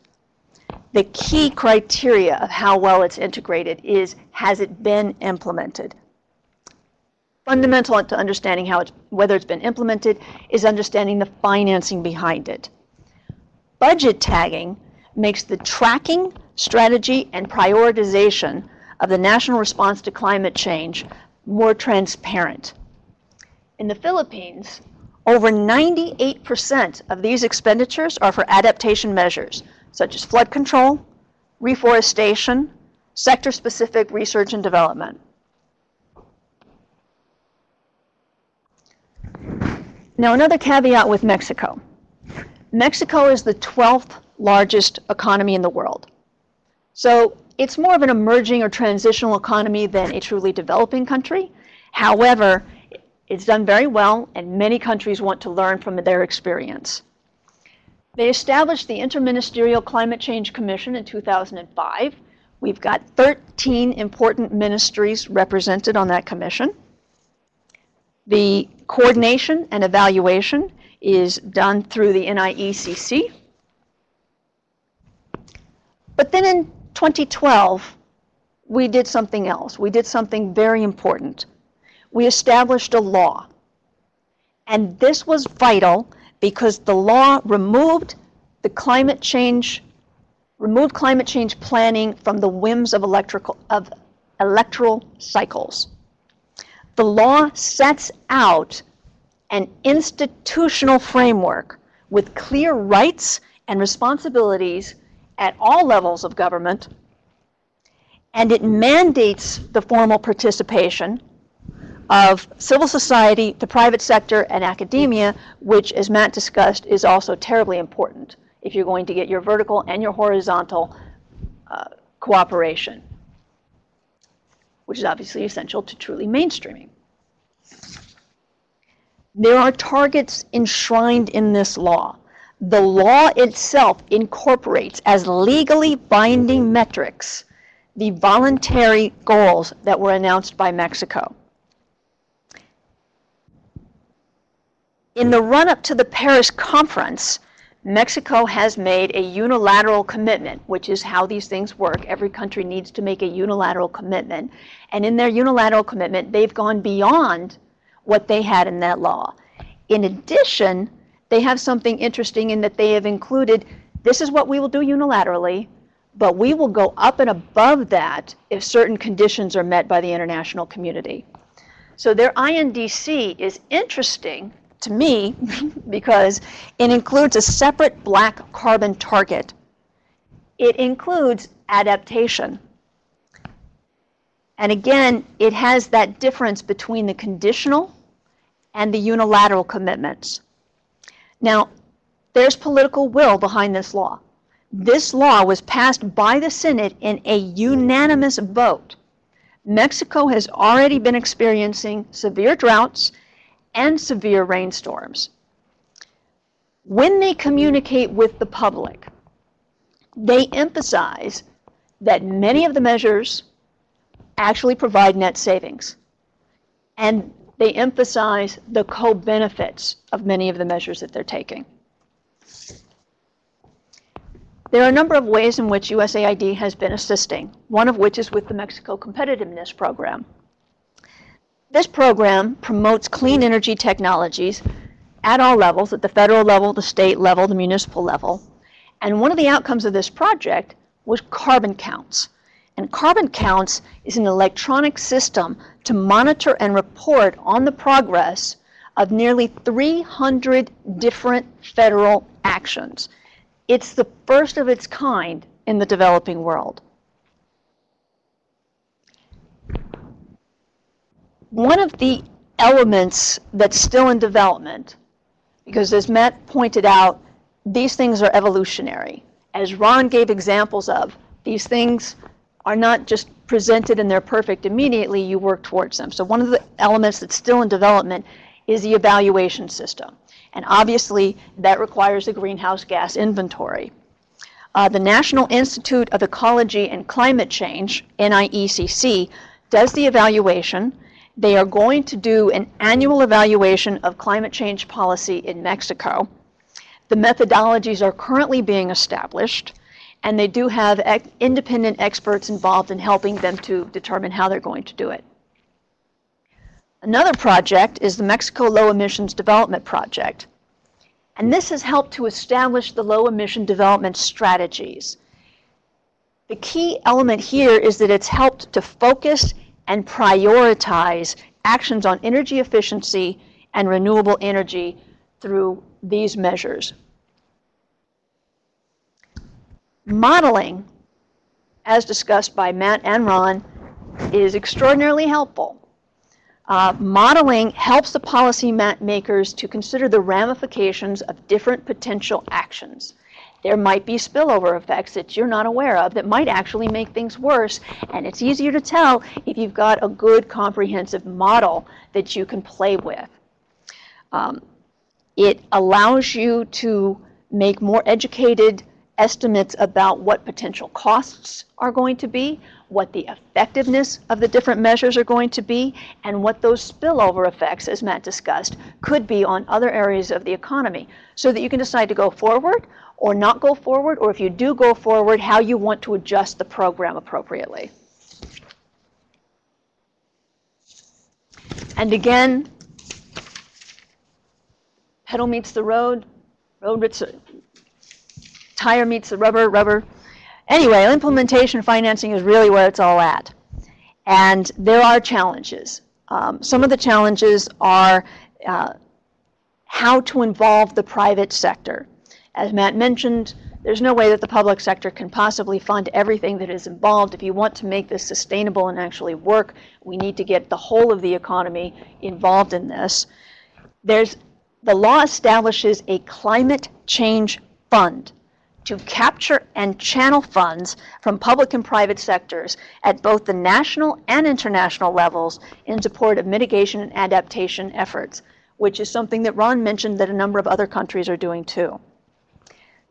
Speaker 4: The key criteria of how well it's integrated is, has it been implemented? Fundamental to understanding whether it's been implemented is understanding the financing behind it. Budget tagging makes the tracking, strategy, and prioritization of the national response to climate change more transparent. In the Philippines, over 98% of these expenditures are for adaptation measures, such as flood control, reforestation, sector-specific research and development. Now, another caveat with Mexico. Mexico is the 12th largest economy in the world. So it's more of an emerging or transitional economy than a truly developing country. However, it's done very well, and many countries want to learn from their experience. They established the Interministerial Climate Change Commission in 2005. We've got 13 important ministries represented on that commission. The coordination and evaluation is done through the NIECC. But then in 2012, we did something else. We did something very important. We established a law. And this was vital because the law removed climate change planning from the whims of electoral cycles. The law sets out an institutional framework with clear rights and responsibilities at all levels of government, and it mandates the formal participation of civil society, the private sector, and academia, which, as Matt discussed, is also terribly important if you're going to get your vertical and your horizontal cooperation, which is obviously essential to truly mainstreaming. There are targets enshrined in this law. The law itself incorporates as legally binding metrics the voluntary goals that were announced by Mexico. In the run-up to the Paris conference, Mexico has made a unilateral commitment, which is how these things work. Every country needs to make a unilateral commitment. And in their unilateral commitment, they've gone beyond what they had in that law. In addition, they have something interesting in that they have included, this is what we will do unilaterally, but we will go up and above that if certain conditions are met by the international community. So their INDC is interesting to me because it includes a separate black carbon target. It includes adaptation. And again, it has that difference between the conditional and the unilateral commitments. Now, there's political will behind this law. This law was passed by the Senate in a unanimous vote. Mexico has already been experiencing severe droughts and severe rainstorms. When they communicate with the public, they emphasize that many of the measures actually provide net savings. And they emphasize the co-benefits of many of the measures that they're taking. There are a number of ways in which USAID has been assisting, one of which is with the Mexico Competitiveness Program. This program promotes clean energy technologies at all levels, at the federal level, the state level, the municipal level. And one of the outcomes of this project was carbon counts. And carbon counts is an electronic system to monitor and report on the progress of nearly 300 different federal actions. It's the first of its kind in the developing world. One of the elements that's still in development, because as Matt pointed out, these things are evolutionary. As Ron gave examples of, these things are not just presented and they're perfect immediately, you work towards them. So one of the elements that's still in development is the evaluation system. And obviously, that requires a greenhouse gas inventory. The National Institute of Ecology and Climate Change, NIECC, does the evaluation. They are going to do an annual evaluation of climate change policy in Mexico. The methodologies are currently being established, and they do have independent experts involved in helping them to determine how they're going to do it. Another project is the Mexico Low Emissions Development Project. And this has helped to establish the low emission development strategies. The key element here is that it's helped to focus and prioritize actions on energy efficiency and renewable energy through these measures. Modeling, as discussed by Matt and Ron, is extraordinarily helpful. Modeling helps the policy makers to consider the ramifications of different potential actions. There might be spillover effects that you're not aware of that might actually make things worse, and it's easier to tell if you've got a good comprehensive model that you can play with. It allows you to make more educated estimates about what potential costs are going to be, what the effectiveness of the different measures are going to be, and what those spillover effects, as Matt discussed, could be on other areas of the economy, so that you can decide to go forward or not go forward, or if you do go forward, how you want to adjust the program appropriately. And again, pedal meets the road, road meets the tire meets the rubber, rubber. Anyway, implementation financing is really where it's all at. And there are challenges. Some of the challenges are how to involve the private sector. As Matt mentioned, there's no way that the public sector can possibly fund everything that is involved. If you want to make this sustainable and actually work, we need to get the whole of the economy involved in this. The law establishes a climate change fund to capture and channel funds from public and private sectors at both the national and international levels in support of mitigation and adaptation efforts, which is something that Ron mentioned that a number of other countries are doing too.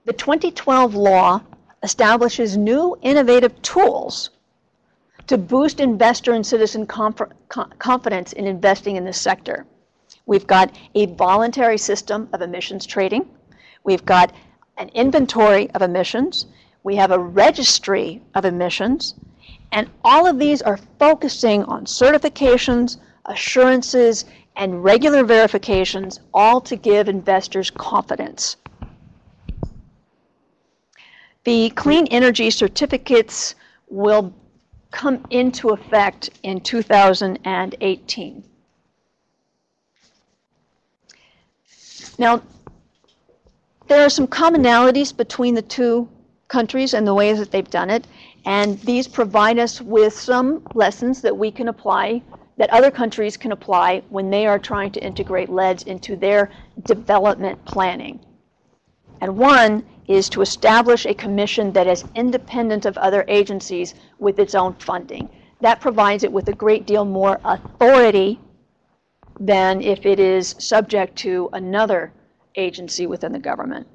Speaker 4: The 2012 law establishes new innovative tools to boost investor and citizen confidence in investing in this sector. We've got a voluntary system of emissions trading. We've got an inventory of emissions, we have a registry of emissions, and all of these are focusing on certifications, assurances, and regular verifications, all to give investors confidence. The clean energy certificates will come into effect in 2018. Now, there are some commonalities between the two countries and the ways that they've done it, and these provide us with some lessons that we can apply, that other countries can apply when they are trying to integrate LEDS into their development planning. And one is to establish a commission that is independent of other agencies with its own funding. That provides it with a great deal more authority than if it is subject to another agency within the government.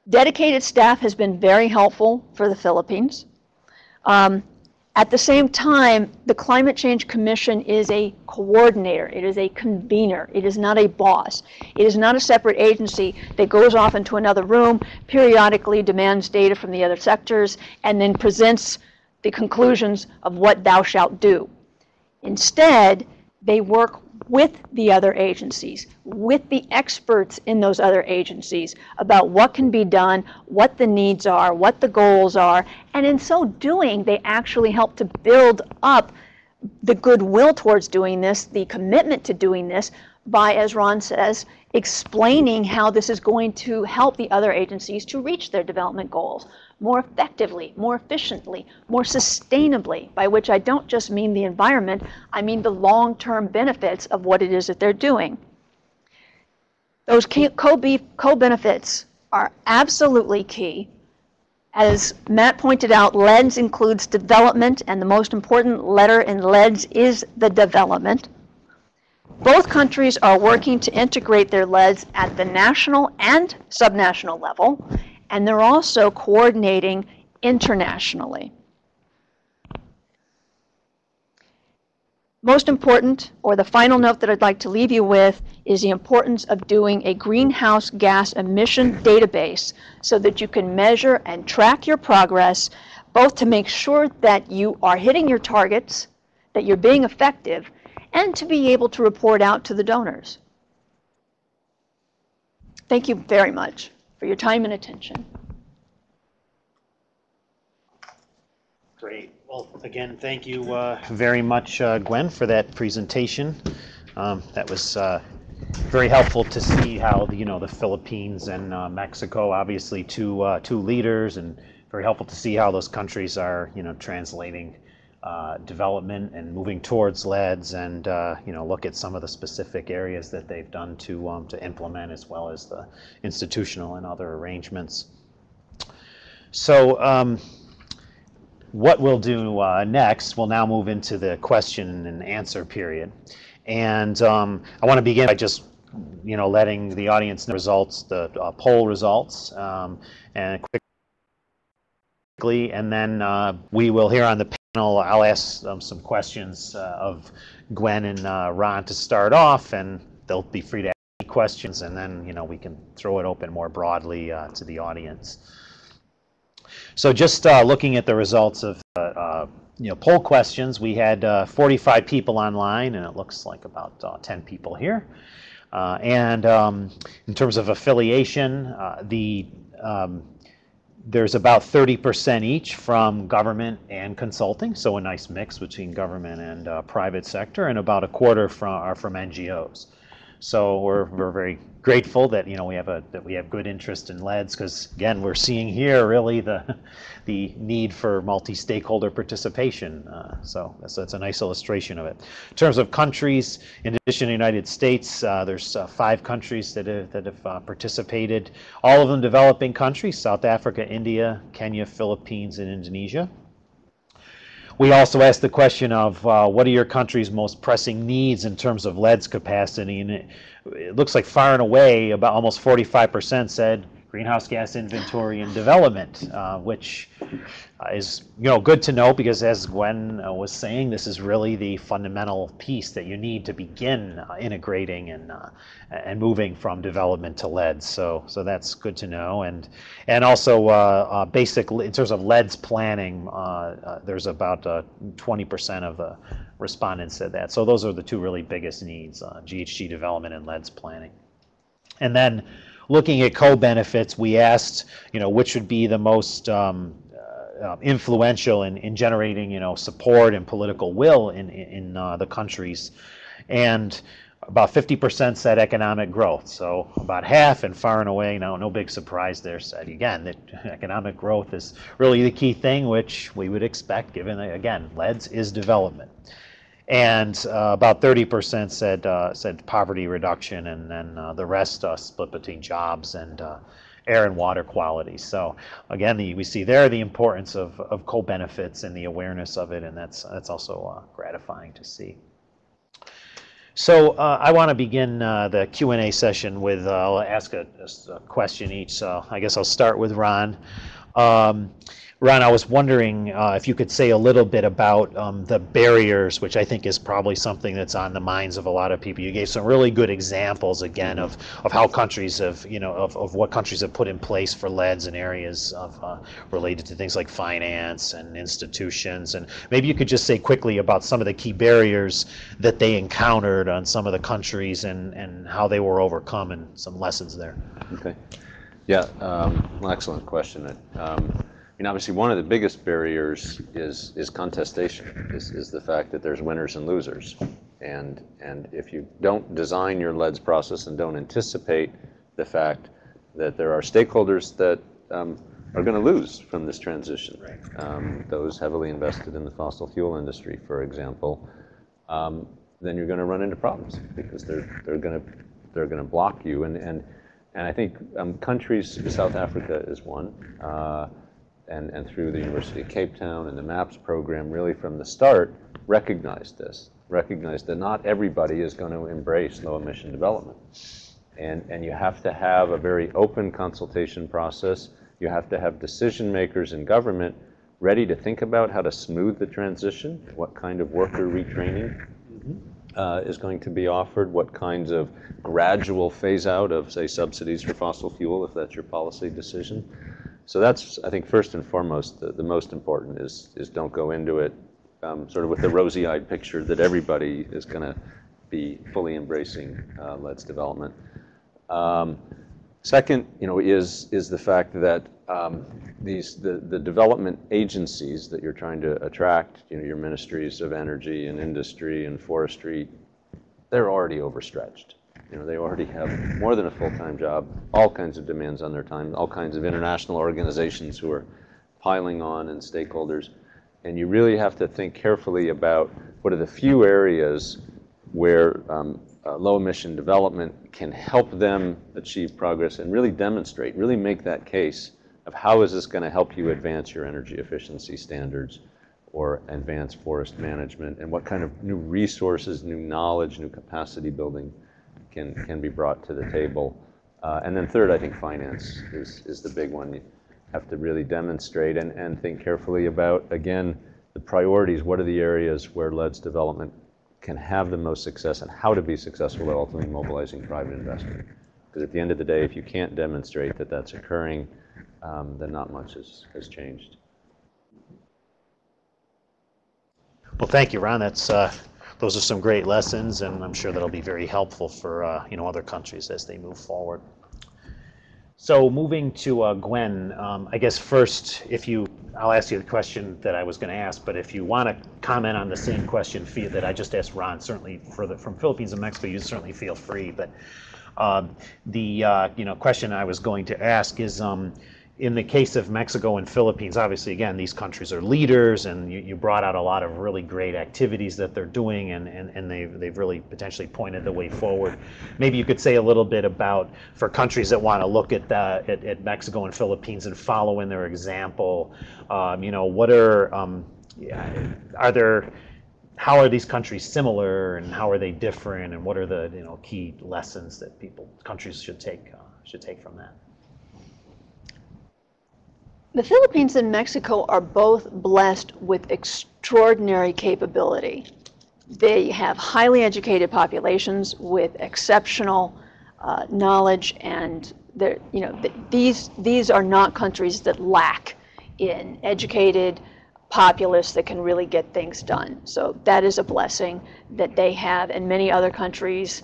Speaker 4: Dedicated staff has been very helpful for the Philippines. At the same time, the Climate Change Commission is a coordinator. It is a convener. It is not a boss. It is not a separate agency that goes off into another room, periodically demands data from the other sectors, and then presents the conclusions of what thou shalt do. Instead, they work with the other agencies, with the experts in those other agencies about what can be done, what the needs are, what the goals are, and in so doing, they actually help to build up the goodwill towards doing this, the commitment to doing this, by, as Ron says, explaining how this is going to help the other agencies to reach their development goals more effectively, more efficiently, more sustainably, by which I don't just mean the environment, I mean the long-term benefits of what it is that they're doing. Those co-benefits are absolutely key. As Matt pointed out, LEDS includes development, and the most important letter in LEDS is the development. Both countries are working to integrate their LEDs at the national and subnational level, and they're also coordinating internationally. Most important, or the final note that I'd like to leave you with, is the importance of doing a greenhouse gas emission database so that you can measure and track your progress, both to make sure that you are hitting your targets, that you're being effective, and to be able to report out to the donors. Thank you very much for your time and attention.
Speaker 2: Great. Well, again, thank you very much, Gwen, for that presentation. That was very helpful to see how the Philippines and Mexico, obviously two leaders, and very helpful to see how those countries are translating development and moving towards LEDs, and look at some of the specific areas that they've done to implement, as well as the institutional and other arrangements. So. What we'll do next, we'll now move into the question and answer period. And I want to begin by just, letting the audience know results, the poll results, and quickly, and then we will hear on the panel, I'll ask some questions of Gwen and Ron to start off, and they'll be free to ask any questions, and then, we can throw it open more broadly to the audience. So just looking at the results of poll questions, we had 45 people online, and it looks like about 10 people here. And in terms of affiliation, there's about 30% each from government and consulting, so a nice mix between government and private sector, and about a quarter are from NGOs. So we're very grateful that we have good interest in LEDs, because again, we're seeing here really the need for multi-stakeholder participation. So that's a nice illustration of it. In terms of countries, in addition to the United States, there's 5 countries that have participated. All of them developing countries: South Africa, India, Kenya, Philippines, and Indonesia. We also asked the question of what are your country's most pressing needs in terms of LEDs capacity, and it looks like far and away about almost 45% said greenhouse gas inventory and development, which is good to know, because as Gwen was saying, this is really the fundamental piece that you need to begin integrating and moving from development to LEDs. So that's good to know, and also basically in terms of LEDs planning, there's about 20% of the respondents said that. So those are the 2 really biggest needs: GHG development and LEDs planning. And then looking at co-benefits, we asked, which would be the most influential in generating, support and political will in the countries, and about 50% said economic growth. So about half, and far and away, no big surprise there, said again that economic growth is really the key thing, which we would expect, given that, again, LEDs is development. And about 30% said poverty reduction, and then the rest split between jobs and air and water quality. So again, we see there the importance of co-benefits and the awareness of it, and that's also gratifying to see. So I want to begin the Q&A session with, I'll ask a question each, so I guess I'll start with Ron. Ron, I was wondering if you could say a little bit about the barriers, which I think is probably something that's on the minds of a lot of people. You gave some really good examples, again, of how countries have, of what countries have put in place for LEDs in areas related to things like finance and institutions. And maybe you could just say quickly about some of the key barriers that they encountered on some of the countries, and how they were overcome, and some lessons there.
Speaker 3: Okay. Yeah, well, excellent question. Obviously, one of the biggest barriers is contestation, is the fact that there's winners and losers. And if you don't design your LEDs process and don't anticipate the fact that there are stakeholders that are going to lose from this transition, right. Those heavily invested in the fossil fuel industry, for example, then you're going to run into problems, because they're going to block you. And I think countries, South Africa is one. And through the University of Cape Town and the MAPS program, really from the start recognized this, recognize that not everybody is going to embrace low emission development. And you have to have a very open consultation process. You have to have decision makers in government ready to think about how to smooth the transition, what kind of worker retraining is going to be offered, what kinds of gradual phase out of, say, subsidies for fossil fuel, if that's your policy decision. So that's, I think, first and foremost, the most important is don't go into it sort of with the rosy-eyed picture that everybody is going to be fully embracing LEDS development. Second, is the fact that the development agencies that you're trying to attract, your ministries of energy and industry and forestry, they're already overstretched. They already have more than a full-time job, all kinds of demands on their time, all kinds of international organizations who are piling on, and stakeholders. And you really have to think carefully about what are the few areas where low emission development can help them achieve progress and really demonstrate, really make that case of how is this going to help you advance your energy efficiency standards or advance forest management, and what kind of new resources, new knowledge, new capacity building can be brought to the table. And then third, I think finance is the big one. You have to really demonstrate and think carefully about, again, the priorities. What are the areas where LEDS development can have the most success, and how to be successful at ultimately mobilizing private investment? Because at the end of the day, if you can't demonstrate that that's occurring, then not much has changed.
Speaker 2: Well, thank you, Ron. That's those are some great lessons, and I'm sure that'll be very helpful for other countries as they move forward. So moving to Gwen, I guess first, I'll ask you the question that I was going to ask, but if you want to comment on the same question that I just asked Ron, certainly from Philippines and Mexico, you certainly feel free. But the question I was going to ask is, in the case of Mexico and Philippines, obviously, again, these countries are leaders, and you brought out a lot of really great activities that they're doing, and they've really potentially pointed the way forward. Maybe you could say a little bit about, for countries that want to look at Mexico and Philippines and follow in their example, what how are these countries similar, and how are they different, and what are the key lessons that countries should take from that?
Speaker 4: The Philippines and Mexico are both blessed with extraordinary capability. They have highly educated populations with exceptional knowledge, and these are not countries that lack in educated populace that can really get things done. So that is a blessing that they have, and many other countries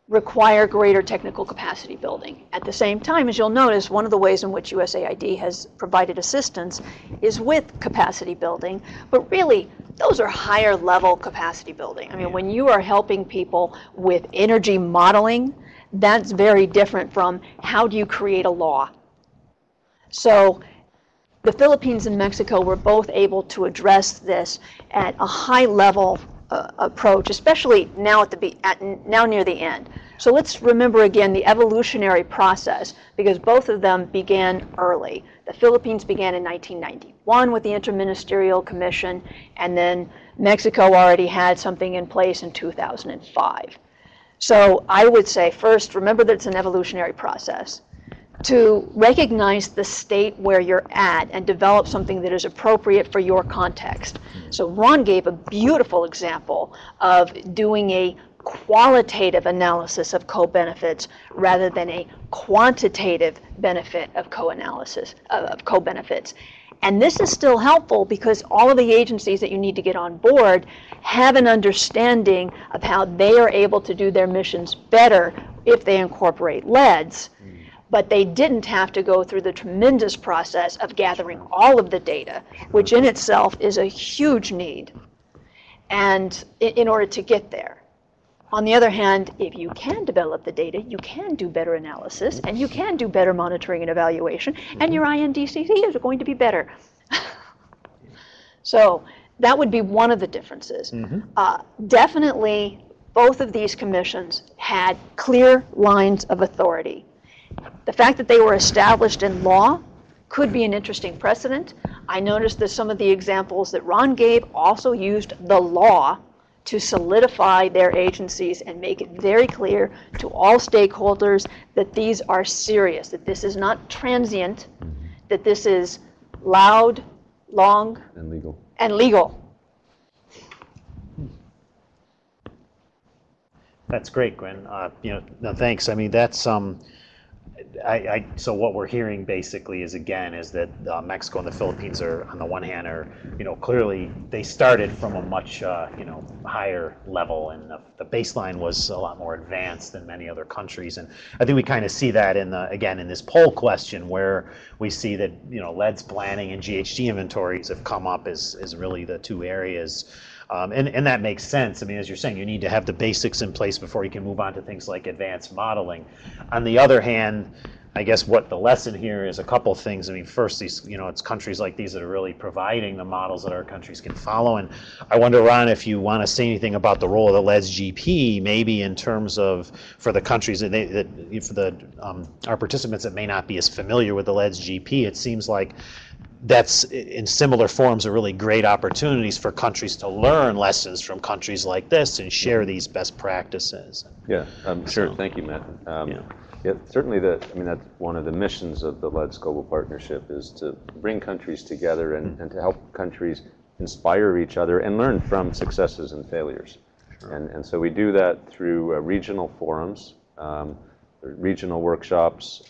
Speaker 4: require greater technical capacity building. At the same time, as you'll notice, one of the ways in which USAID has provided assistance is with capacity building, but really those are higher level capacity building. I mean, when you are helping people with energy modeling, that's very different from how do you create a law. So the Philippines and Mexico were both able to address this at a high level approach, especially now now near the end. So let's remember again the evolutionary process, because both of them began early. The Philippines began in 1991 with the Interministerial Commission, and then Mexico already had something in place in 2005. So I would say first, remember that it's an evolutionary process. To recognize the state where you're at and develop something that is appropriate for your context. So Ron gave a beautiful example of doing a qualitative analysis of co-benefits rather than a quantitative benefit of co-analysis of co-benefits. And this is still helpful because all of the agencies that you need to get on board have an understanding of how they are able to do their missions better if they incorporate LEDS. But they didn't have to go through the tremendous process of gathering all of the data, which in itself is a huge need, and in order to get there. On the other hand, if you can develop the data, you can do better analysis, and you can do better monitoring and evaluation, and your INDCs are going to be better. So that would be one of the differences. Definitely, both of these commissions had clear lines of authority. The fact that they were established in law could be an interesting precedent. I noticed that some of the examples that Ron gave also used the law to solidify their agencies and make it very clear to all stakeholders that these are serious, that this is not transient, that this is loud, long,
Speaker 3: And legal.
Speaker 4: and legal.
Speaker 2: That's great, Gwen. No, thanks. I mean, that's so what we're hearing basically is that Mexico and the Philippines are, on the one hand, clearly they started from a much higher level, and the baseline was a lot more advanced than many other countries. And I think we kind of see that in this poll question, where we see that LEDS planning and GHG inventories have come up as really the two areas. And that makes sense. I mean, as you're saying, you need to have the basics in place before you can move on to things like advanced modeling. On the other hand, I guess what the lesson here is a couple things. I mean, first, these, it's countries like these that are really providing the models that our countries can follow. And I wonder, Ron, if you want to say anything about the role of the LEDS GP, maybe in terms of for the countries that our participants that may not be as familiar with the LEDS GP, it seems like that's in similar forms are really great opportunities for countries to learn lessons from countries like this and share these best practices.
Speaker 3: Yeah, sure. Thank you, Matt. Yeah, certainly that's one of the missions of the LEDS Global Partnership is to bring countries together and to help countries inspire each other and learn from successes and failures. Sure. And so we do that through regional forums, regional workshops,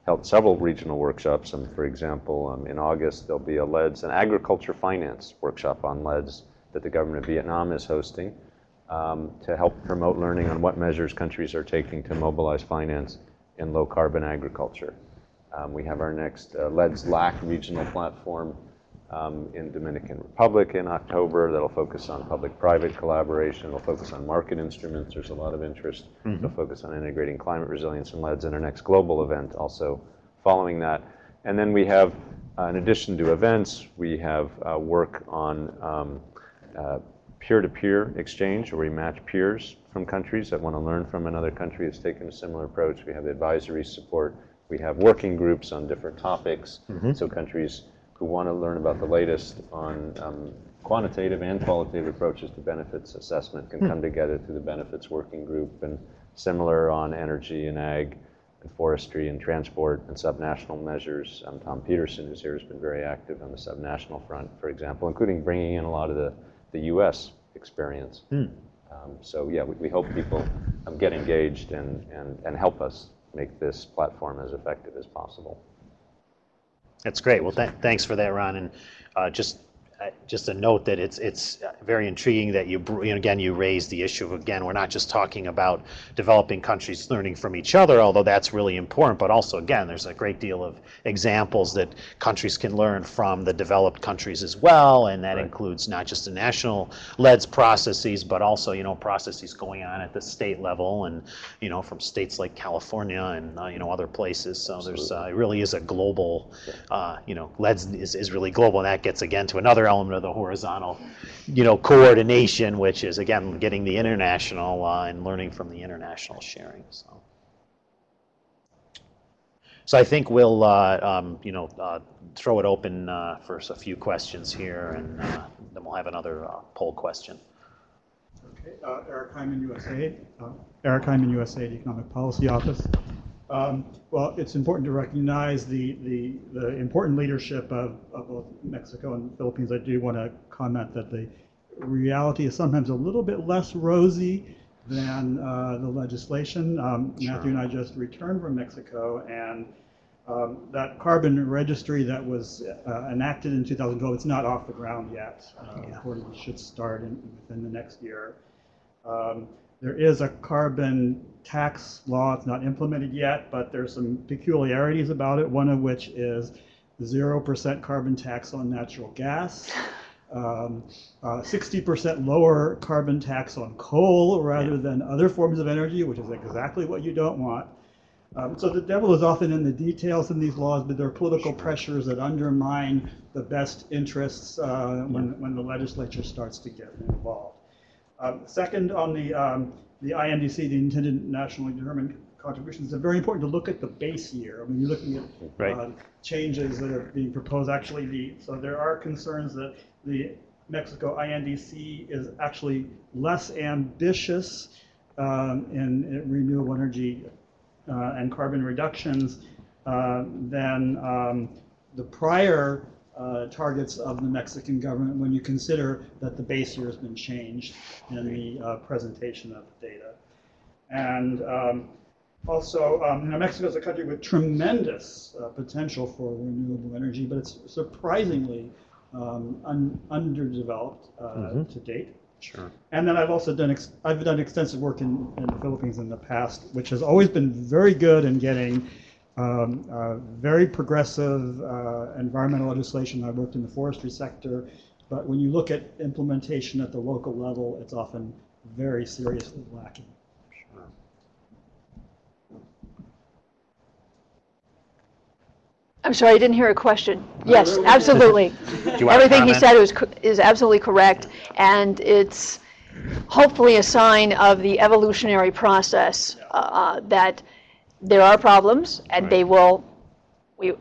Speaker 3: held several regional workshops. For example, in August, there'll be a LEDS and agriculture finance workshop on LEDS that the government of Vietnam is hosting to help promote learning on what measures countries are taking to mobilize finance in low carbon agriculture. We have our next LEDS LAC regional platform in Dominican Republic in October that'll focus on public-private collaboration. It'll focus on market instruments. There's a lot of interest. It'll focus on integrating climate resilience and LEDS in our next global event also following that. And then we have, in addition to events, we have work on peer-to-peer exchange, where we match peers from countries that want to learn from another country that's taken a similar approach. We have advisory support. We have working groups on different topics. So countries who want to learn about the latest on quantitative and qualitative approaches to benefits assessment can come together through the benefits working group, and similar on energy and ag and forestry and transport and subnational measures. Tom Peterson, who's here, has been very active on the subnational front, for example, including bringing in a lot of the U.S. experience. So yeah, we hope people get engaged and help us make this platform as effective as possible.
Speaker 2: That's great. Well, thanks for that, Ron. And just a note that it's very intriguing that you raised the issue of, again, we're not just talking about developing countries learning from each other, although that's really important, but also, again, there's a great deal of examples that countries can learn from the developed countries as well, and that includes not just the national LEDS processes, but also, processes going on at the state level and, from states like California and, other places. So there's, it really is a global, LEDS is really global, and that gets, again, to another element of the horizontal, coordination, which is, again, getting the international and learning from the international sharing. So I think we'll, throw it open for a few questions here, and then we'll have another poll question.
Speaker 5: Okay, Eric Hyman, USAID. Eric Hyman, USAID Economic Policy Office. Well, it's important to recognize the important leadership of both Mexico and the Philippines. I do want to comment that the reality is sometimes a little bit less rosy than the legislation. Matthew and I just returned from Mexico, and that carbon registry that was enacted in 2012, it's not off the ground yet. Reportedly should start within the next year. There is a carbon tax law. It's not implemented yet, but there's some peculiarities about it, one of which is 0% carbon tax on natural gas, 60% lower carbon tax on coal rather than other forms of energy, which is exactly what you don't want. So the devil is often in the details in these laws, but there are political pressures that undermine the best interests when the legislature starts to get involved. Second, on the INDC, the intended nationally determined contributions, it's very important to look at the base year. I mean, you're looking at changes that are being proposed. Actually, so there are concerns that the Mexico INDC is actually less ambitious in renewable energy and carbon reductions than the prior targets of the Mexican government when you consider that the base year has been changed in the presentation of the data. And also, Mexico is a country with tremendous potential for renewable energy, but it's surprisingly underdeveloped to date.
Speaker 2: Sure.
Speaker 5: And then I've also done extensive work in the Philippines in the past, which has always been very good in getting very progressive environmental legislation. I worked in the forestry sector, but when you look at implementation at the local level, it's often very seriously lacking.
Speaker 2: Sure.
Speaker 4: I'm sorry, I didn't hear a question. Yes, absolutely. Everything he said is absolutely correct, and it's hopefully a sign of the evolutionary process that there are problems, and they will,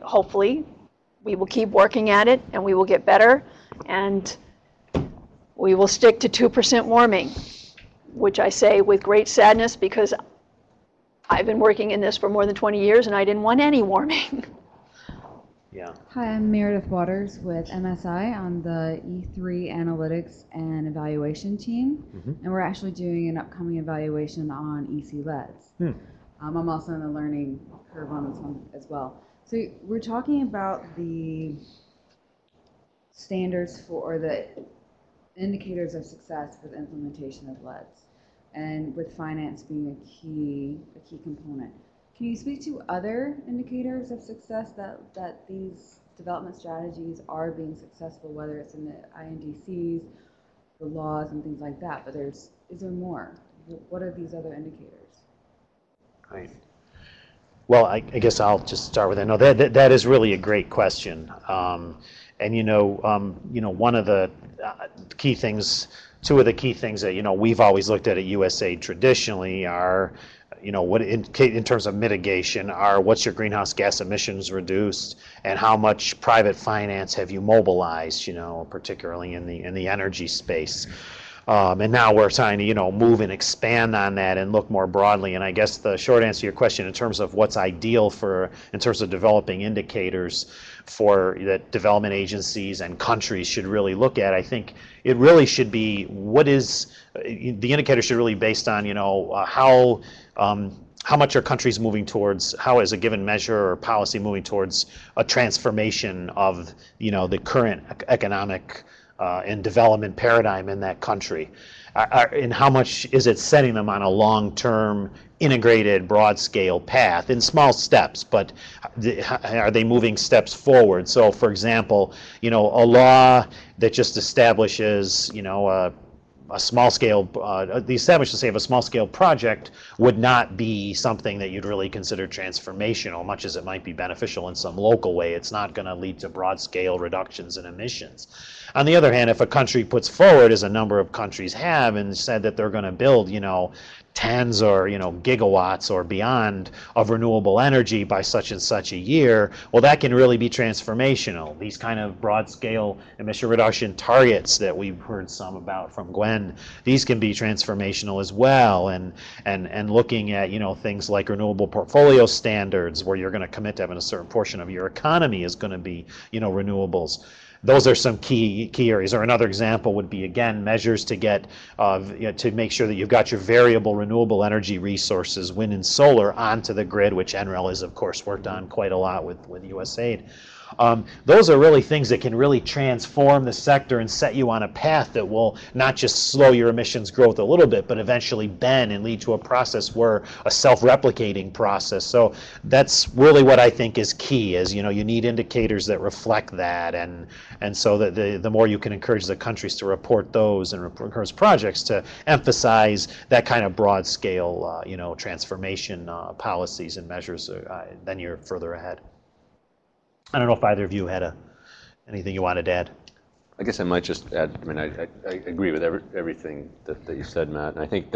Speaker 4: hopefully, we will keep working at it, and we will get better, and we will stick to 2% warming, which I say with great sadness because I've been working in this for more than 20 years, and I didn't want any warming.
Speaker 2: Yeah.
Speaker 6: Hi, I'm Meredith Waters with MSI on the E3 Analytics and Evaluation team, and we're actually doing an upcoming evaluation on EC LEDs. I'm also in the learning curve on this one as well. So we're talking about the standards for, or the indicators of success for the implementation of LEDs, and with finance being a key component. Can you speak to other indicators of success that these development strategies are being successful, whether it's in the INDCs, the laws, and things like that? But is there more? What are these other indicators?
Speaker 2: Right. Well, I guess I'll just start with that. No, that is really a great question. And one of the key things, two of the key things that we've always looked at USAID traditionally are, what in terms of mitigation are what's your greenhouse gas emissions reduced, and how much private finance have you mobilized, particularly in the energy space. And now we're trying to, move and expand on that and look more broadly. And I guess the short answer to your question in terms of what's ideal in terms of developing indicators for that development agencies and countries should really look at, I think it really should be the indicator should really be based on, how much are countries moving towards, how is a given measure or policy moving towards a transformation of, the current economic and development paradigm in that country, and how much is it setting them on a long-term, integrated, broad-scale path in small steps, but are they moving steps forward? So, for example, a law that just establishes, a small-scale, the establishment, say, of a small-scale project would not be something that you'd really consider transformational, much as it might be beneficial in some local way. It's not going to lead to broad-scale reductions in emissions. On the other hand, if a country puts forward, as a number of countries have, and said that they're going to build, tens or gigawatts or beyond of renewable energy by such and such a year, well, that can really be transformational. These kind of broad-scale emission reduction targets that we've heard some about from Gwen, these can be transformational as well. And looking at things like renewable portfolio standards, where you're going to commit to having a certain portion of your economy is going to be renewables. Those are some key areas. Or another example would be, again, measures to get to make sure that you've got your variable renewable energy resources, wind and solar, onto the grid, which NREL has, of course, worked on quite a lot with USAID. Those are really things that can really transform the sector and set you on a path that will not just slow your emissions growth a little bit, but eventually bend and lead to a process where a self-replicating process. So that's really what I think is key, is you need indicators that reflect that, and so that the more you can encourage the countries to report those and encourage projects to emphasize that kind of broad scale transformation policies and measures, then you're further ahead. I don't know if either of you had anything you wanted to add.
Speaker 3: I guess I might just add, I agree with everything that you said, Matt. And I think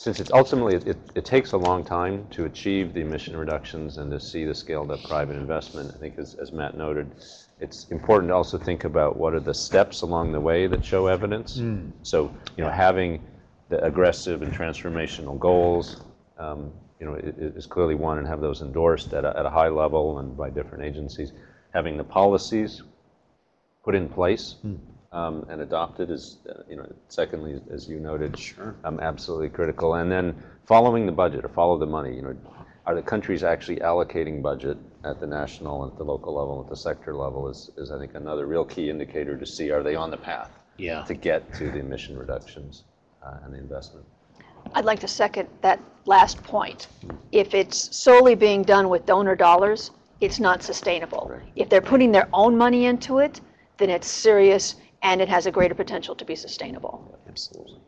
Speaker 3: since it's ultimately, it takes a long time to achieve the emission reductions and to see the scaled up private investment. I think as Matt noted, it's important to also think about what are the steps along the way that show evidence. So, you know, having the aggressive and transformational goals, you know, is clearly one, and have those endorsed at a high level and by different agencies. Having the policies put in place and adopted is, you know, secondly, as you noted, absolutely critical. And then following the budget, or follow the money. You know, are the countries actually allocating budget at the national, at the local level, at the sector level is I think another real key indicator to see, are they on the path to get to the emission reductions and the investment.
Speaker 4: I'd like to second that last point. If it's solely being done with donor dollars, it's not sustainable.
Speaker 3: Right.
Speaker 4: If they're putting their own money into it, then it's serious and it has a greater potential to be sustainable.
Speaker 3: Absolutely.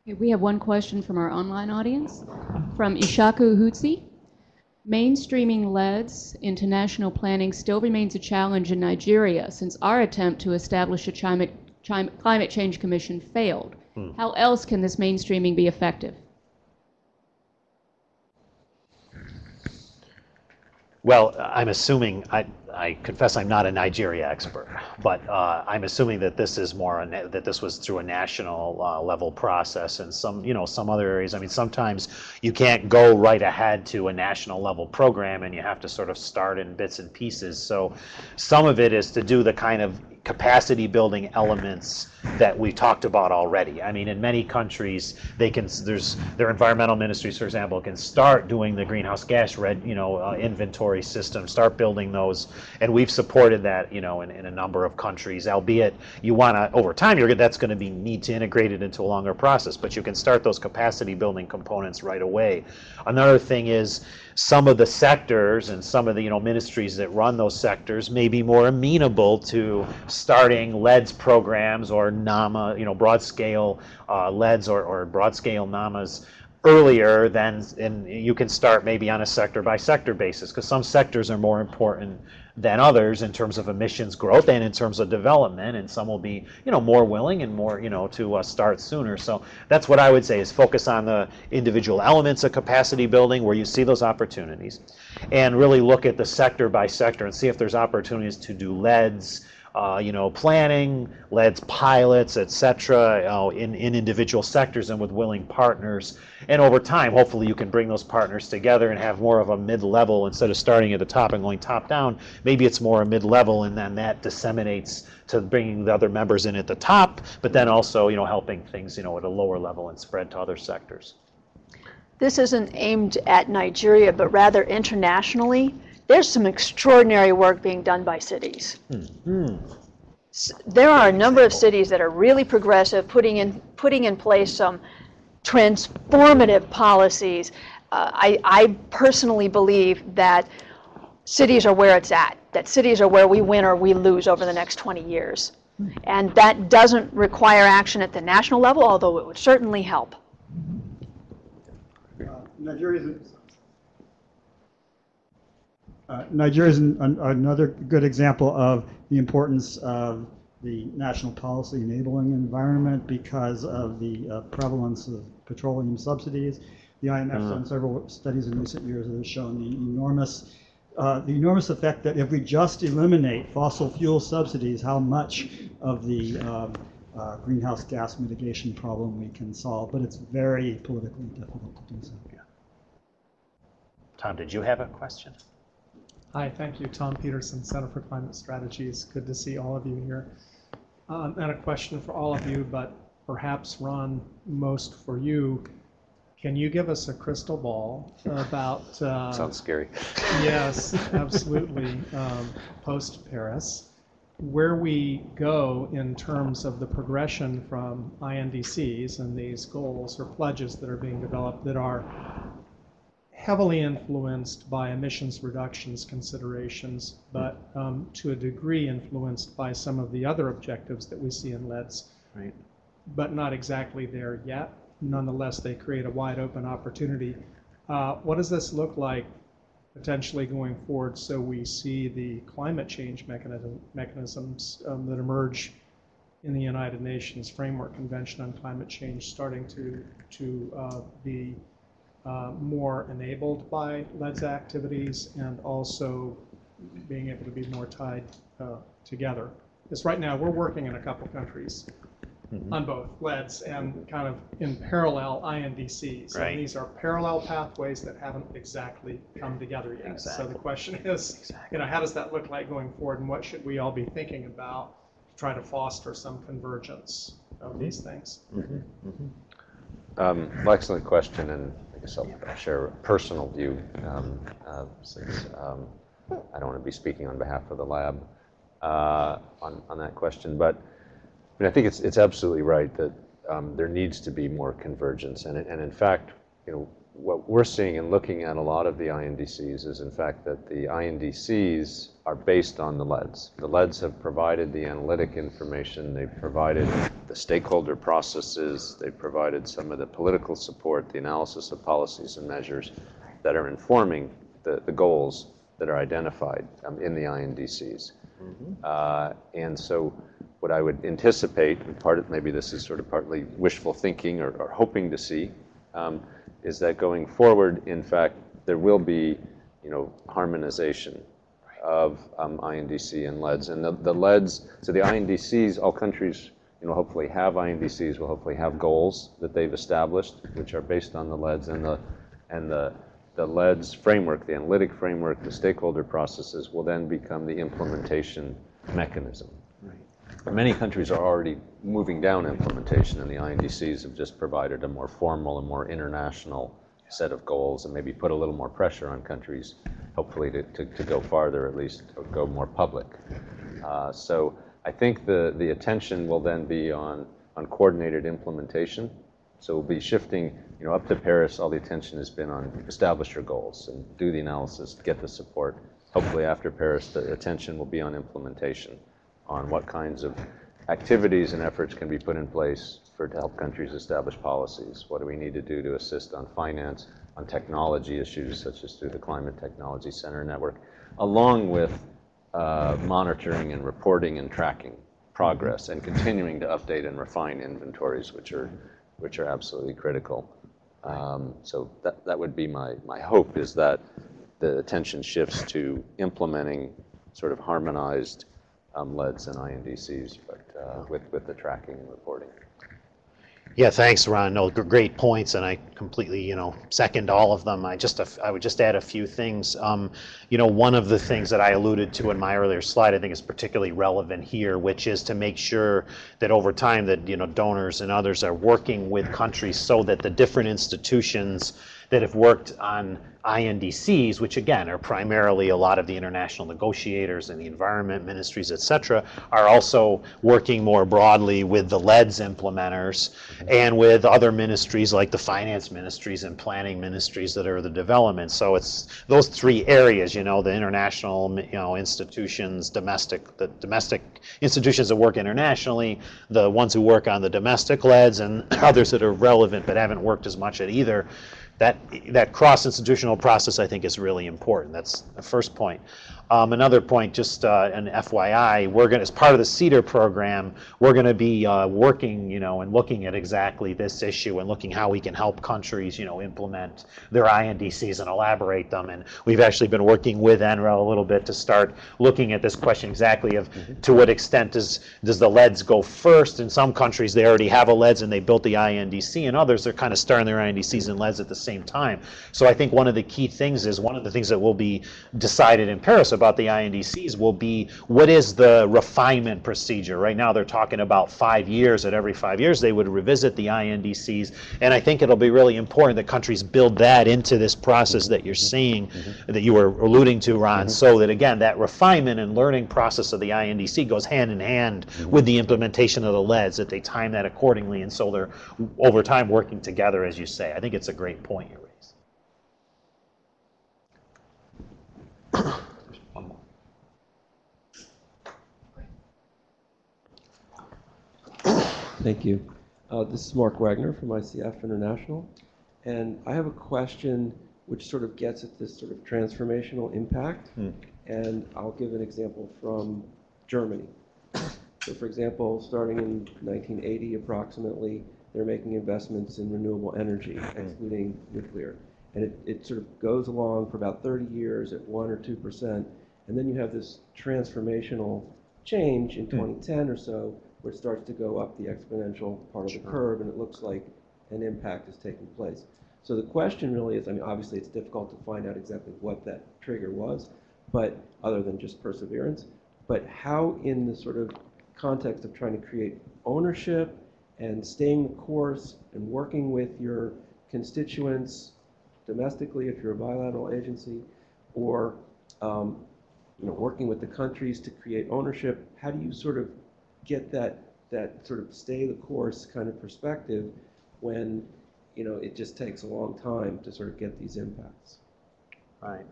Speaker 7: Okay, we have one question from our online audience, from Ishaku Hutsi. Mainstreaming LEDs into national planning still remains a challenge in Nigeria, since our attempt to establish a climate change commission failed. How else can this mainstreaming be effective?
Speaker 2: Well, I'm assuming, I confess I'm not a Nigeria expert, but I'm assuming that this is more, that this was through a national level process, and some, you know, some other areas. I mean, sometimes you can't go right ahead to a national level program, and you have to sort of start in bits and pieces. So some of it is to do the kind of capacity building elements that we talked about already. I mean, in many countries, they can, their environmental ministries, for example, can start doing the greenhouse gas inventory system, start building those, and we've supported that, you know, in a number of countries. Albeit, you want to, over time, that's going to need to integrate it into a longer process, but you can start those capacity building components right away. Another thing is, some of the sectors and some of the, you know, ministries that run those sectors may be more amenable to starting LEDS programs or NAMA, you know, broad scale LEDs or broad scale NAMAs earlier than, and you can start maybe on a sector by sector basis, because some sectors are more important than others in terms of emissions growth and in terms of development, and some will be, you know, more willing and more, you know, to start sooner. So that's what I would say, is focus on the individual elements of capacity building where you see those opportunities, and really look at the sector by sector and see if there's opportunities to do LEDs, you know, planning, LEDs pilots, etc., in individual sectors and with willing partners. And over time, hopefully you can bring those partners together and have more of a mid-level, instead of starting at the top and going top-down. Maybe it's more a mid-level, and then that disseminates to bringing the other members in at the top, but then also, you know, helping things, you know, at a lower level and spread to other sectors.
Speaker 4: This isn't aimed at Nigeria, but rather internationally. There's some extraordinary work being done by cities. There are a number of cities that are really progressive, putting in place some transformative policies. I personally believe that cities are where it's at, that cities are where we win or we lose over the next 20 years. And that doesn't require action at the national level, although it would certainly help.
Speaker 5: Nigeria is another good example of the importance of the national policy enabling environment because of the prevalence of petroleum subsidies. The IMF has done several studies in recent years that have shown the enormous effect that if we just eliminate fossil fuel subsidies, how much of the greenhouse gas mitigation problem we can solve. But it's very politically difficult to do so.
Speaker 2: Yeah. Tom, did you have a question?
Speaker 8: Hi, thank you. Tom Peterson, Center for Climate Strategies. Good to see all of you here. And a question for all of you, but perhaps, Ron, most for you. Can you give us a crystal ball about...
Speaker 3: Sounds scary.
Speaker 8: Yes, absolutely. Post-Paris, where we go in terms of the progression from INDCs and these goals or pledges that are being developed that are heavily influenced by emissions reductions considerations, but to a degree influenced by some of the other objectives that we see in LEDs,
Speaker 2: right,
Speaker 8: but not exactly there yet. Nonetheless, they create a wide open opportunity. What does this look like potentially going forward so we see the climate change mechanisms that emerge in the United Nations Framework Convention on Climate Change starting to be more enabled by LEDS activities, and also being able to be more tied together. Because right now we're working in a couple countries on both LEDS and kind of in parallel INDCs.
Speaker 2: Right.
Speaker 8: And these are parallel pathways that haven't exactly come together yet.
Speaker 2: Exactly.
Speaker 8: So the question is, you know, how does that look like going forward, and what should we all be thinking about to try to foster some convergence of these things?
Speaker 3: Well, excellent question, and I guess I'll share a personal view, since I don't want to be speaking on behalf of the lab on that question. But I mean, I think it's absolutely right that there needs to be more convergence, and in fact, you know, what we're seeing and looking at a lot of the INDCs is, in fact, that the INDCs are based on the LEDS. The LEDS have provided the analytic information, they've provided the stakeholder processes, they've provided some of the political support, the analysis of policies and measures that are informing the goals that are identified in the INDCs. And so what I would anticipate, and maybe this is sort of partly wishful thinking or hoping to see, is that going forward, in fact, there will be, you know, harmonization of INDC and LEDS. And the LEDS, so the INDCs, all countries, you know, hopefully have INDCs, will hopefully have goals that they've established, which are based on the LEDS, and the LEDS framework, the analytic framework, the stakeholder processes will then become the implementation mechanism. Many countries are already moving down implementation, and the INDCs have just provided a more formal and more international set of goals, and maybe put a little more pressure on countries, hopefully to go farther, at least, or go more public. So I think the attention will then be on coordinated implementation. So we'll be shifting, you know, up to Paris. All the attention has been on establish your goals and do the analysis, get the support. Hopefully after Paris, the attention will be on implementation, on what kinds of activities and efforts can be put in place to help countries establish policies. What do we need to do to assist on finance, on technology issues, such as through the Climate Technology Center Network, along with monitoring and reporting and tracking progress, and continuing to update and refine inventories, which are absolutely critical. So that would be my hope, is that the attention shifts to implementing sort of harmonized LEDS and INDCs, but with the tracking and reporting.
Speaker 2: Yeah, thanks, Ron. No, great points, and I completely, you know, second all of them. I would just add a few things. You know, one of the things that I alluded to in my earlier slide, I think is particularly relevant here, which is to make sure that over time that, you know, donors and others are working with countries so that the different institutions that have worked on INDCs, which again are primarily a lot of the international negotiators and the environment ministries, et cetera, are also working more broadly with the LEDS implementers and with other ministries like the finance ministries and planning ministries that are the development. So it's those three areas, you know, the international, you know, institutions, the domestic institutions that work internationally, the ones who work on the domestic LEDS, and others that are relevant but haven't worked as much at either. That cross-institutional process, I think, is really important. That's the first point. Another point, just an FYI, we're going, as part of the CEADIR program, we're going to be working, you know, and looking at exactly this issue and looking how we can help countries, you know, implement their INDCs and elaborate them. And we've actually been working with NREL a little bit to start looking at this question exactly of to what extent does the LEDS go first. In some countries, they already have a LEDS and they built the INDC, and others are kind of starting their INDCs and LEDS at the same time. So I think one of the key things is, one of the things that will be decided in Paris about the INDCs will be, what is the refinement procedure? Right now they're talking about 5 years, that every 5 years they would revisit the INDCs, and I think it'll be really important that countries build that into this process that you're seeing, that you were alluding to, Ron, so that again, that refinement and learning process of the INDC goes hand in hand with the implementation of the LEDS, that they time that accordingly, and so they're over time working together, as you say. I think it's a great point you raised.
Speaker 9: Thank you. This is Mark Wagner from ICF International, and I have a question which sort of gets at this sort of transformational impact, and I'll give an example from Germany. So for example, starting in 1980 approximately, they're making investments in renewable energy, excluding nuclear. And it sort of goes along for about 30 years at 1 or 2%. And then you have this transformational change in 2010 or so, where it starts to go up the exponential part of the curve, and it looks like an impact is taking place. So the question really is, I mean, obviously it's difficult to find out exactly what that trigger was, but other than just perseverance, but how in the sort of context of trying to create ownership and staying the course and working with your constituents domestically if you're a bilateral agency, or working with the countries to create ownership, how do you sort of get that sort of stay the course kind of perspective when it just takes a long time to sort of get these impacts?
Speaker 2: Right.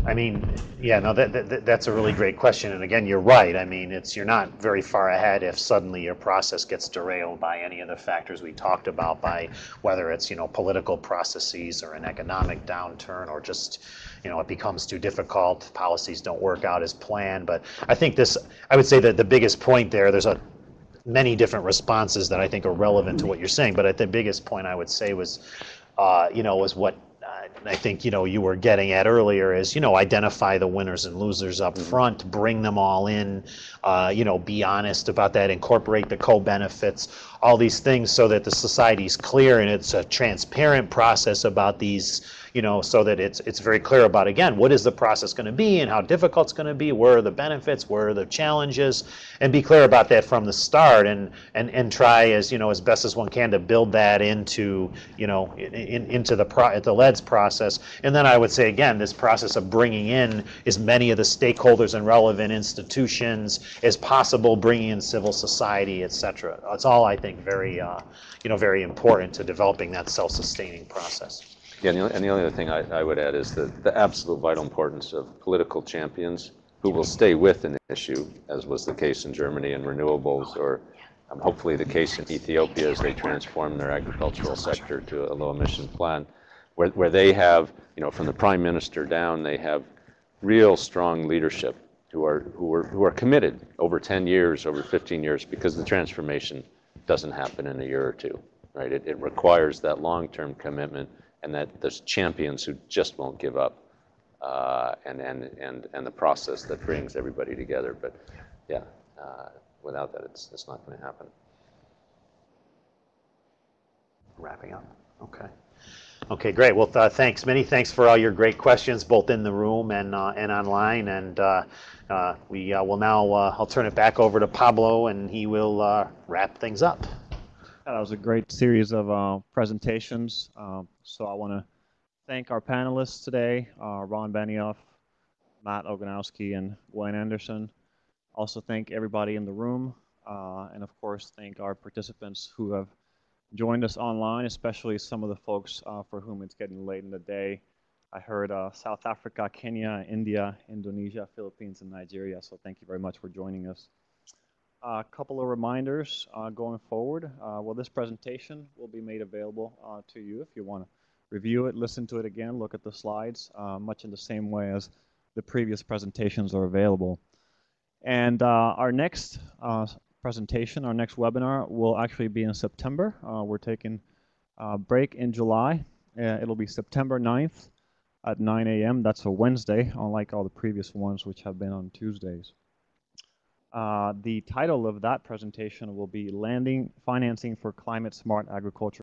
Speaker 2: I mean, yeah, no, that's a really great question. And again, you're right. I mean, you're not very far ahead if suddenly your process gets derailed by any of the factors we talked about, by whether it's, political processes or an economic downturn, or just, it becomes too difficult, policies don't work out as planned. But I think I would say that the biggest point there's many different responses that I think are relevant to what you're saying. But the biggest point I would say was, was what I think, you were getting at earlier is, identify the winners and losers up front, bring them all in, be honest about that, incorporate the co-benefits, all these things so that the society's clear and it's a transparent process about these, so that it's very clear about, again, what is the process going to be and how difficult it's going to be, where are the benefits, where are the challenges, and be clear about that from the start, and try as best as one can to build that into into the LEDS process. And then I would say, again, this process of bringing in as many of the stakeholders and relevant institutions as possible, bringing in civil society, etc. It's all, I think, very very important to developing that self-sustaining process.
Speaker 3: Yeah, and the only other thing I would add is the absolute vital importance of political champions who will stay with an issue, as was the case in Germany in renewables, or hopefully the case in Ethiopia as they transform their agricultural sector to a low-emission plan, where they have, from the prime minister down, they have real strong leadership who are committed over 10 years, over 15 years, because the transformation doesn't happen in a year or two, right? It requires that long-term commitment, and that there's champions who just won't give up, and the process that brings everybody together. But yeah, without that, it's not going to happen.
Speaker 2: Wrapping up. Okay. Okay, great. Well, thanks. Many thanks for all your great questions, both in the room and online. And we will now. I'll turn it back over to Pablo, and he will wrap things up.
Speaker 1: That was a great series of presentations. So I want to thank our panelists today, Ron Benioff, Matt Oganowski, and Gwen Anderson. Also thank everybody in the room, and of course thank our participants who have joined us online, especially some of the folks for whom it's getting late in the day. I heard South Africa, Kenya, India, Indonesia, Philippines, and Nigeria, so thank you very much for joining us. A couple of reminders going forward. Well, this presentation will be made available to you if you want to review it, listen to it again, look at the slides, much in the same way as the previous presentations are available. And our next presentation, our next webinar, will actually be in September. We're taking a break in July. It'll be September 9th at 9 a.m. That's a Wednesday, unlike all the previous ones, which have been on Tuesdays. The title of that presentation will be Landing Financing for Climate Smart Agriculture